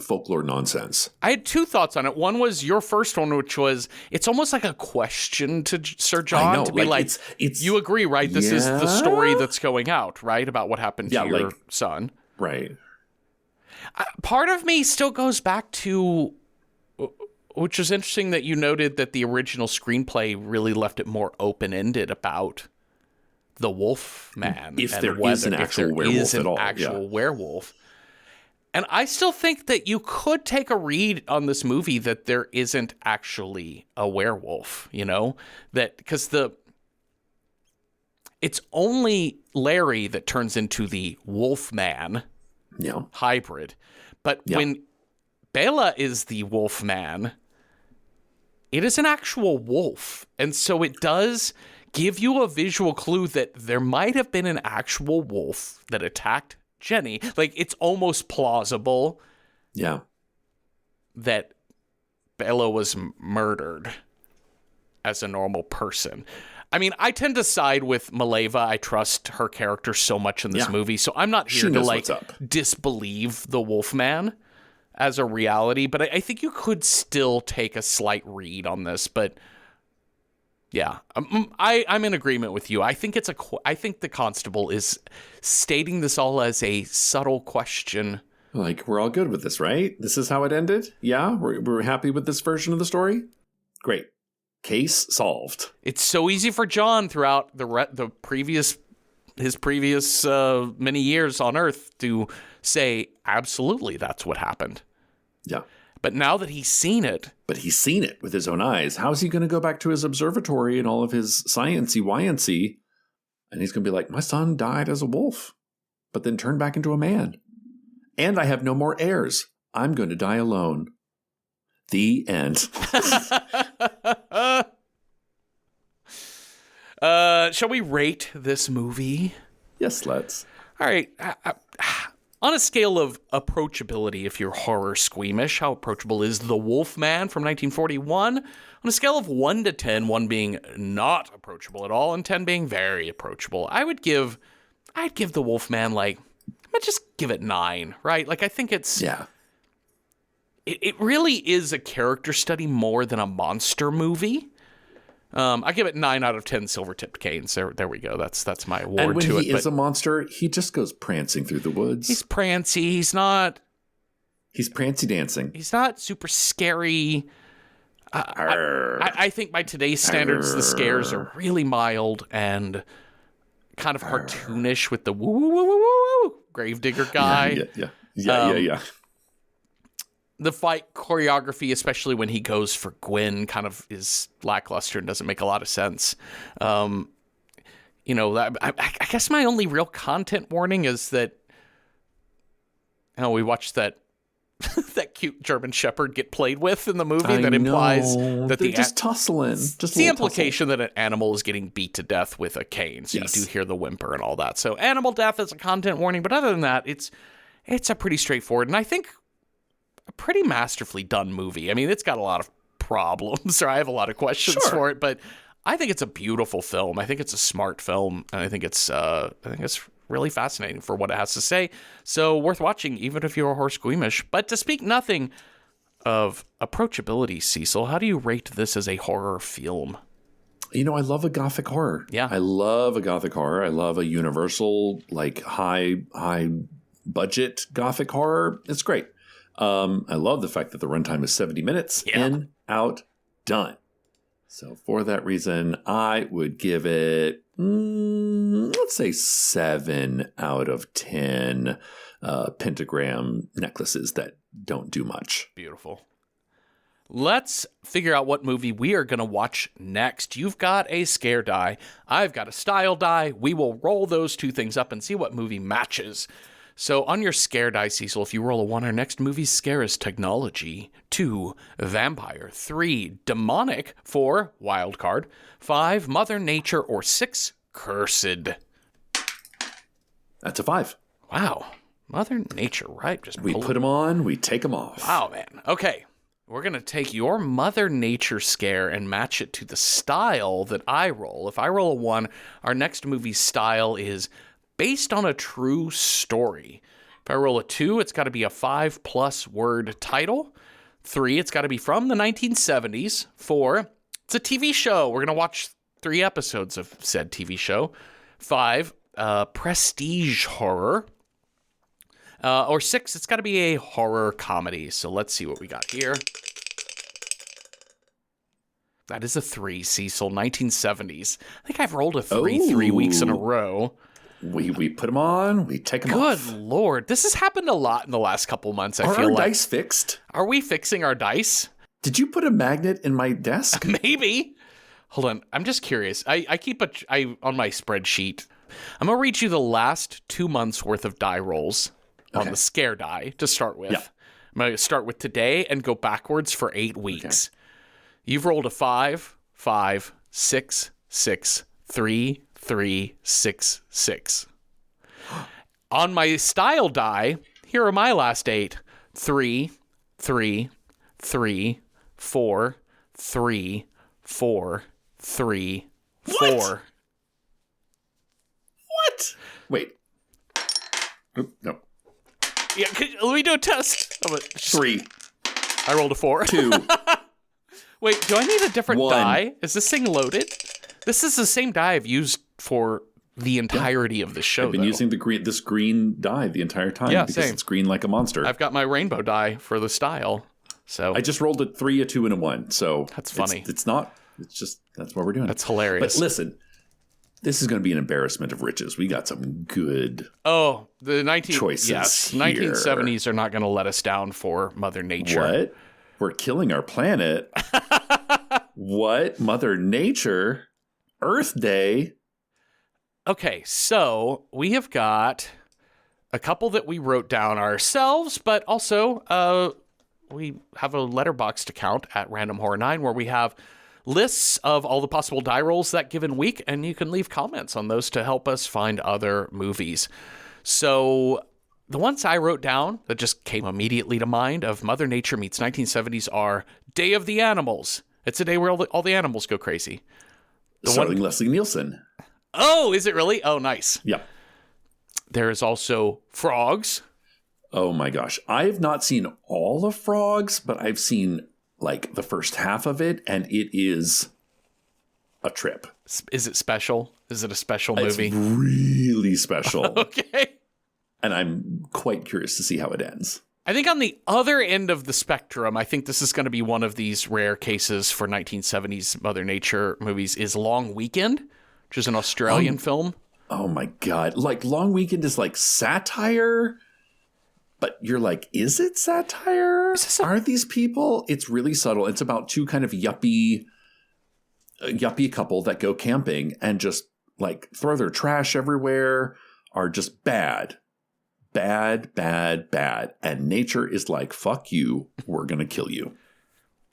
folklore nonsense? I had two thoughts on it. One was your first one, which was it's almost like a question to Sir John to be it's you agree, right? This is the story that's going out, right? About what happened to your son. Right. Part of me still goes back to, which is interesting that you noted that the original screenplay really left it more open-ended about the wolf man. If there is an actual werewolf at all. Actual werewolf. And I still think that you could take a read on this movie that there isn't actually a werewolf, that because it's only Larry that turns into the wolf man hybrid. But when Bela is the wolf man, it is an actual wolf. And so it does give you a visual clue that there might have been an actual wolf that attacked Jenny. It's almost plausible that Bela was murdered as a normal person. I mean, I tend to side with Maleva. I trust her character so much in this movie, so I'm not here to disbelieve the Wolfman as a reality, but I think you could still take a slight read on this. But yeah, I'm in agreement with you. I think I think the constable is stating this all as a subtle question. We're all good with this, right? This is how it ended? Yeah? We're happy with this version of the story? Great. Case solved. It's so easy for John throughout his previous many years on Earth to say, absolutely, that's what happened. Yeah. But now that he's seen it. But he's seen it with his own eyes. How's he going to go back to his observatory and all of his science-y, and he's going to be like, my son died as a wolf, but then turned back into a man. And I have no more heirs. I'm going to die alone. The end. Shall we rate this movie? Yes, let's. All right. On a scale of approachability, if you're horror squeamish, how approachable is The Wolfman from 1941? On a scale of 1 to 10, 1 being not approachable at all and 10 being very approachable, I'd give The Wolfman, like, I'd just give it 9, right? Like, I think it's... Yeah. It really is a character study more than a monster movie. I give it 9 out of 10 silver-tipped canes. There we go. That's my award to it. And when he is a monster, he just goes prancing through the woods. He's prancy. He's not... He's prancy dancing. He's not super scary. I think by today's standards, the scares are really mild and kind of cartoonish with the woo-woo-woo-woo-woo gravedigger guy. Yeah. The fight choreography, especially when he goes for Gwen, kind of is lackluster and doesn't make a lot of sense. I guess my only real content warning is that we watched that that cute German Shepherd get played with in the movie that implies that they're just tussling. Just the implication that an animal is getting beat to death with a cane. So Yes. you do hear the whimper and all that. So animal death is a content warning, but other than that, it's a pretty straightforward and I think a pretty masterfully done movie. I mean, it's got a lot of problems, or I have a lot of questions for it, but I think it's a beautiful film. I think it's a smart film, and I think it's really fascinating for what it has to say. So worth watching, even if you're a horror squeamish. But to speak nothing of approachability, Cecil, how do you rate this as a horror film? I love a gothic horror. Yeah. I love a gothic horror. I love a universal, like high budget gothic horror. It's great. I love the fact that the runtime is 70 minutes. Yeah. In, out, done. So for that reason, I would give it, let's say 7 out of 10 pentagram necklaces that don't do much. Beautiful. Let's figure out what movie we are going to watch next. You've got a scare die. I've got a style die. We will roll those two things up and see what movie matches. So on your scare die, Cecil, if you roll a 1, our next movie's scare is technology. 2, vampire. 3, demonic. 4, wild card. 5, mother nature. Or 6, cursed. That's a 5. Wow. Mother nature, right? We put them on, we take them off. Wow, man. Okay. We're going to take your mother nature scare and match it to the style that I roll. If I roll a 1, our next movie's style is based on a true story. If I roll a 2, it's got to be a 5+ word title. 3, it's got to be from the 1970s. 4, it's a TV show. We're going to watch 3 episodes of said TV show. 5, prestige horror. Or 6, it's got to be a horror comedy. So let's see what we got here. That is a 3, Cecil, 1970s. I think I've rolled a 3 weeks in a row. We put them on, we take them off. Good Lord. This has happened a lot in the last couple months, I Are feel our like. dice fixed? Are we fixing our dice? Did you put a magnet in my desk? Maybe. Hold on. I'm just curious. I keep on my spreadsheet. I'm going to read you the last 2 months worth of die rolls on the scare die to start with. Yeah. I'm going to start with today and go backwards for 8 weeks. Okay. You've rolled a 5, 5, 6, 6, 3, 3, 6, 6. On my style die, here are my last 8. 3, 3, 3, 4, 3, 4, 3, 4. What? Wait. Oop, no. Yeah, let me do a test. 3. I rolled a 4. 2. Wait, do I need a different 1. die? Is this thing loaded? This is the same die I've used for the entirety of the show. I've been using this green die the entire time because same. it's green like a monster. I've got my rainbow die for the style. So I just rolled a 3, a 2, and a 1. So that's funny. It's not. It's just that's what we're doing. That's hilarious. But listen, this is going to be an embarrassment of riches. We got some good. The choices. Yes, here. 1970s are not going to let us down for Mother Nature. What? We're killing our planet. What? Mother Nature? Earth Day? Okay, so we have got a couple that we wrote down ourselves, but also we have a letterboxd account at Random Horror 9 where we have lists of all the possible die rolls that given week, and you can leave comments on those to help us find other movies. So The ones I wrote down that just came immediately to mind of Mother Nature meets 1970s are Day of the Animals. It's a day where all the animals go crazy. Starring Leslie Nielsen. Oh, is it really? Oh, nice. Yeah. There is also Frogs. Oh my gosh. I've not seen all of Frogs, but I've seen like the first half of it, and it is a trip. Is it special? Is it a special movie? It's really special. Okay. And I'm quite curious to see how it ends. I think on the other end of the spectrum, I think this is going to be one of these rare cases for 1970s Mother Nature movies is Long Weekend, which is an Australian film. Oh my God. Like Long Weekend is like satire, but you're like, is it satire? Are these people? It's really subtle. It's about two kind of yuppie couple that go camping and just like throw their trash everywhere, are just bad. Bad. And nature is like, fuck you, we're going to kill you.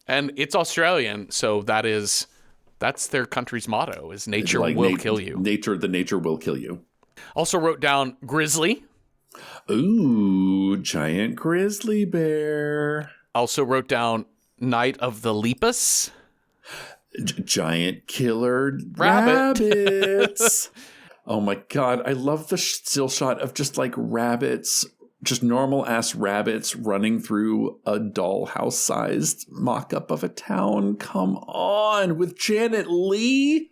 And it's Australian, so that's their country's motto is nature like will kill you. The nature will kill you. Also wrote down Grizzly. Ooh, giant grizzly bear. Also wrote down Night of the Lepus. Giant killer Rabbit. rabbits. Oh my God. I love the still shot of just like rabbits, just normal ass rabbits running through a dollhouse sized mock up of a town. Come on, with Janet Leigh.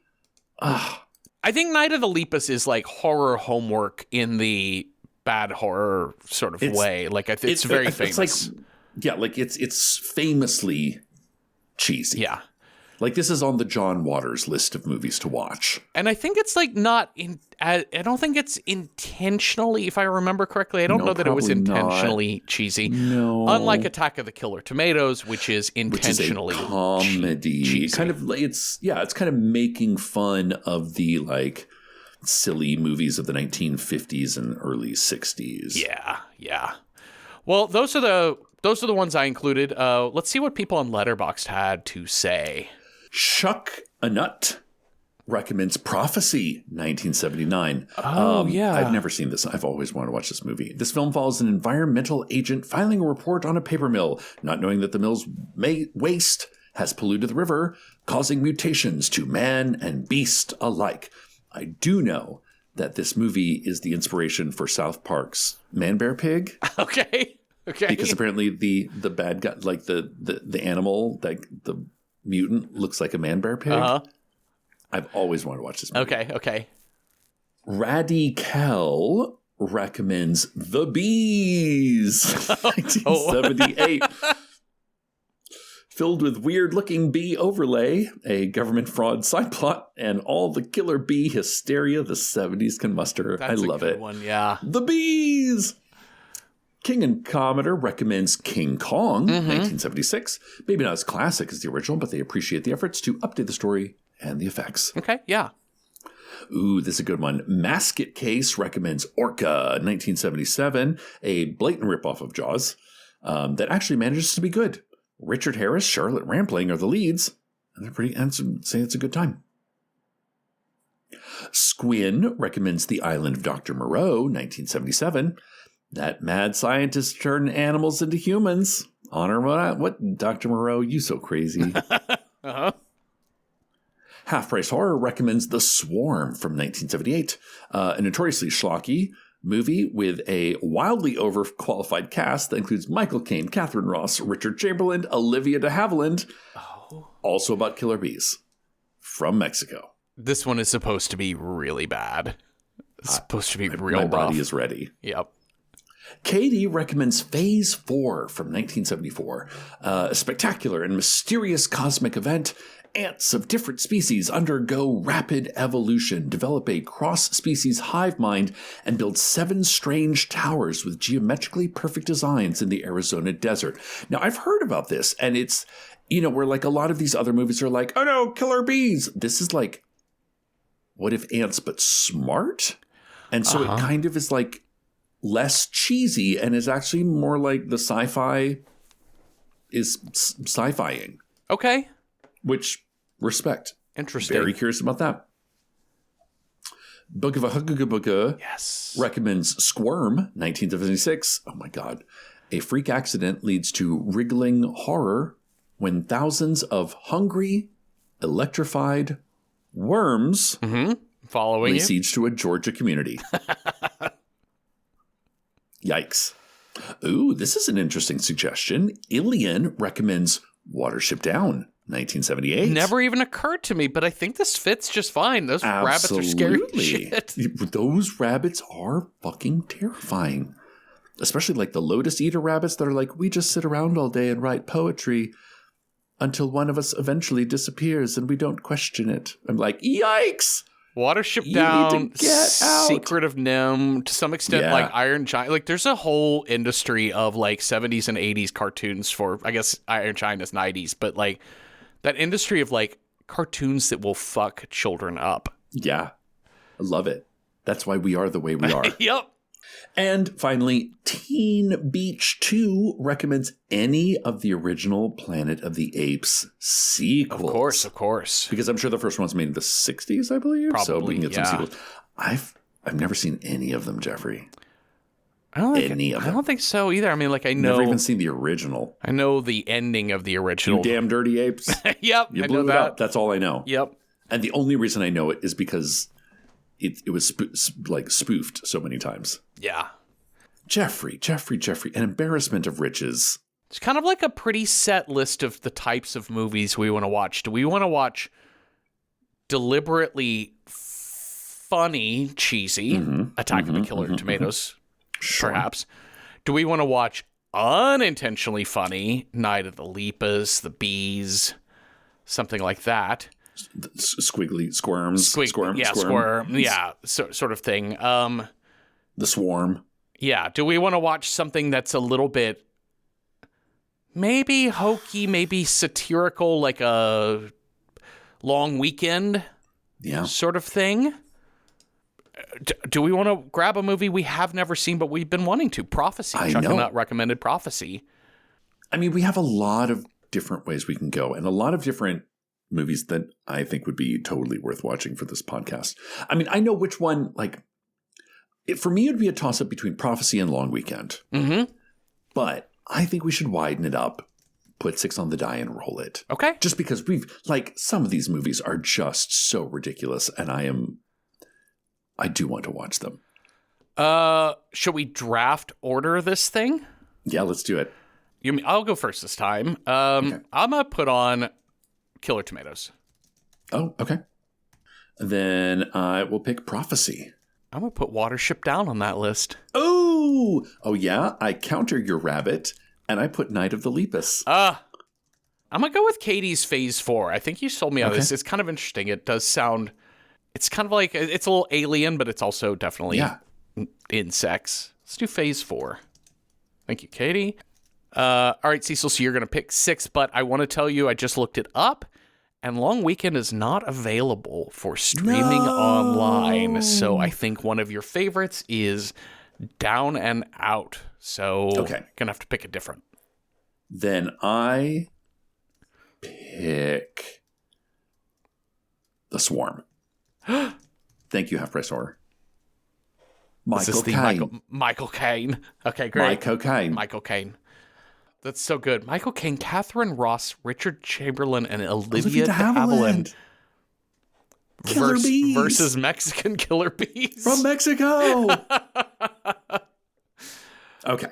Ugh. I think Night of the Lepus is like horror homework in the bad horror sort of way. Like it's very famous. It's famously cheesy. Yeah. Like this is on the John Waters list of movies to watch. And I think it's like I don't think it's intentionally, if I remember correctly. I don't know that it was intentionally cheesy. No. Unlike Attack of the Killer Tomatoes, which is intentionally which is a comedy. cheesy. Kind of it's kind of making fun of the like silly movies of the 1950s and early 60s. Yeah. Well, those are the ones I included. Let's see what people on Letterboxd had to say. Shuck a Nut recommends Prophecy, 1979. Oh, yeah. I've never seen this. I've always wanted to watch this movie. This film follows an environmental agent filing a report on a paper mill, not knowing that the mill's waste has polluted the river, causing mutations to man and beast alike. I do know that this movie is the inspiration for South Park's Man Bear Pig. Okay. Because apparently the bad guy, like the animal, like the mutant, looks like a man bear pig. Uh-huh. I've always wanted to watch this movie. Okay. Radical recommends The Bees, 1978. Filled with weird-looking bee overlay, a government fraud side plot, and all the killer bee hysteria the 70s can muster. That's I love a good it. one, yeah. The Bees! King and Commodore recommends King Kong, 1976. Maybe not as classic as the original, but they appreciate the efforts to update the story and the effects. Okay, yeah. Ooh, this is a good one. Masket Case recommends Orca, 1977, a blatant ripoff of Jaws that actually manages to be good. Richard Harris, Charlotte Rampling are the leads, and they're pretty handsome. Say it's a good time. Squin recommends The Island of Dr. Moreau, 1977. That mad scientist turned animals into humans. Honor what? Dr. Moreau, you so crazy. Uh-huh. Half Price Horror recommends The Swarm from 1978, a notoriously schlocky movie with a wildly overqualified cast that includes Michael Caine, Catherine Ross, Richard Chamberlain, Olivia de Havilland, also about killer bees from Mexico. This one is supposed to be really bad. It's supposed to be real My rough. body is ready. Yep. Katie recommends Phase 4 from 1974, a spectacular and mysterious cosmic event. Ants of different species undergo rapid evolution, develop a cross-species hive mind, and build 7 strange towers with geometrically perfect designs in the Arizona desert. Now, I've heard about this, and it's, where like a lot of these other movies are like, oh no, killer bees. This is like, what if ants but smart? And so it kind of is like less cheesy and is actually more like the sci-fi is sci-fi-ing. Okay. Which, respect. Interesting. Very curious about that. Book of a Hugga Yes. recommends Squirm, 1976. Oh my God. A freak accident leads to wriggling horror when thousands of hungry, electrified worms Following lay you. siege to a Georgia community. Yikes. Ooh, this is an interesting suggestion. Ilian recommends Watership Down, 1978. Never even occurred to me, but I think this fits just fine. Those rabbits are scary as shit. Those rabbits are fucking terrifying. Especially like the lotus eater rabbits that are like, we just sit around all day and write poetry until one of us eventually disappears and we don't question it. I'm like, yikes! Watership You Down, need to get out. Secret of Nim, to some extent, Yeah. like Iron Giant. Like, there's a whole industry of like 70s and 80s cartoons for, I guess, Iron Giant is 90s, but like that industry of like cartoons that will fuck children up. Yeah. I love it. That's why we are the way we are. Yep. And finally, Teen Beach 2 recommends any of the original Planet of the Apes sequels. Of course. Because I'm sure the first one was made in the 60s, I believe. So we Probably, can get yeah. some sequels. I've never seen any of them, Jeffrey. I don't think Any of I them. don't think so either. I mean, like I know Never even seen the original. I know the ending of the original. You damn dirty apes. Yep. You I blew know it that. up. That's all I know. Yep. And the only reason I know it is because it was spoofed so many times. Yeah. Jeffrey, an embarrassment of riches. It's kind of like a pretty set list of the types of movies we want to watch. Do we want to watch deliberately funny, cheesy Attack of the Killer Tomatoes, perhaps? Do we want to watch unintentionally funny Night of the Lepus, The Bees, something like that? Squiggly squirms. Squirm. Yeah, sort of thing. The Swarm. Yeah. Do we want to watch something that's a little bit maybe hokey, maybe satirical, like a Long Weekend Yeah. sort of thing? Do we want to grab a movie we have never seen but we've been wanting to? Prophecy. I Chuck know. and Nut recommended Prophecy. I mean, we have a lot of different ways we can go and a lot of different movies that I think would be totally worth watching for this podcast. I mean, I know which one, for me, it would be a toss-up between Prophecy and Long Weekend. Mm-hmm. But I think we should widen it up, put 6 on the die and roll it. Okay. Just because some of these movies are just so ridiculous and I do want to watch them. Should we draft order this thing? Yeah, let's do it. I'll go first this time. Okay. I'm going to put on Killer Tomatoes. Oh, okay. Then I will pick Prophecy. I'm going to put Watership Down on that list. Oh yeah. I counter your rabbit and I put Night of the Lepus. I'm going to go with Katie's Phase 4. I think you sold me on Okay. this. It's kind of interesting. It does sound, it's kind of like, it's a little alien, but it's also definitely insects. Let's do Phase 4. Thank you, Katie. All right, Cecil, so you're going to pick 6, but I want to tell you, I just looked it up, and Long Weekend is not available for streaming online. So I think one of your favorites is Down and Out. So Okay. going to have to pick a different. Then I pick The Swarm. Thank you, Half Price Horror. This is Michael Caine. Okay, great. Michael Caine. That's so good. Michael Caine, Catherine Ross, Richard Chamberlain, and Olivia de Havilland. Killer bees. Versus Mexican killer bees. From Mexico. Okay.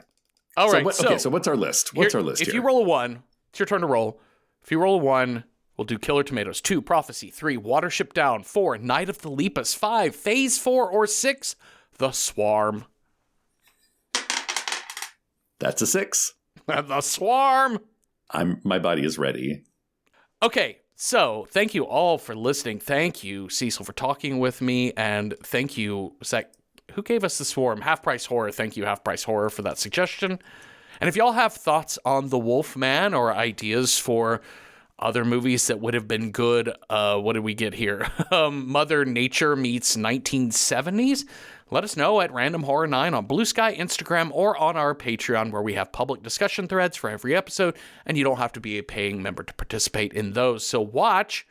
All right. So what's our list? What's our list If here? you roll a 1, it's your turn to roll. If you roll a 1, we'll do Killer Tomatoes. 2, Prophecy. 3, Watership Down. 4, Night of the Lepus. 5, Phase 4, or 6, The Swarm. That's a 6. The Swarm. My body is ready. Okay, so thank you all for listening. Thank you, Cecil, for talking with me, and thank you, Zach. Who gave us The Swarm? Half Price Horror. Thank you, Half Price Horror, for that suggestion. And if y'all have thoughts on The Wolfman or ideas for other movies that would have been good, what did we get here? Mother Nature meets 1970s. Let us know at Random Horror 9 on Blue Sky, Instagram, or on our Patreon, where we have public discussion threads for every episode, and you don't have to be a paying member to participate in those. So watch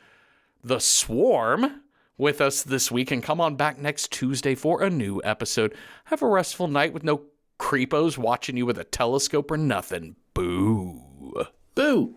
The Swarm with us this week, and come on back next Tuesday for a new episode. Have a restful night with no creepos watching you with a telescope or nothing. Boo. Boo!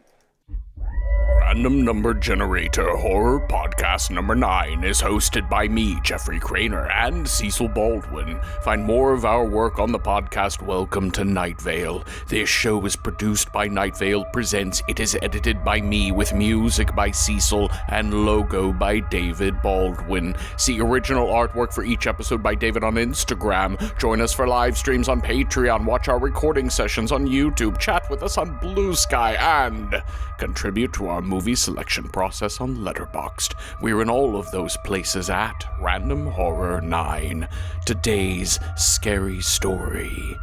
Random Number Generator Horror Podcast number 9 is hosted by me, Jeffrey Craner, and Cecil Baldwin. Find more of our work on the podcast Welcome to Night Vale. This show is produced by Night Vale Presents. It is edited by me with music by Cecil and logo by David Baldwin. See original artwork for each episode by David on Instagram. Join us for live streams on Patreon. Watch our recording sessions on YouTube. Chat with us on Blue Sky and contribute to our movie selection process on Letterboxd. We're in all of those places at Random Horror 9. Today's scary story.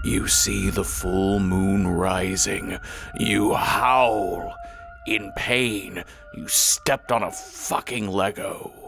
You see the full moon rising. You howl in pain. You stepped on a fucking Lego.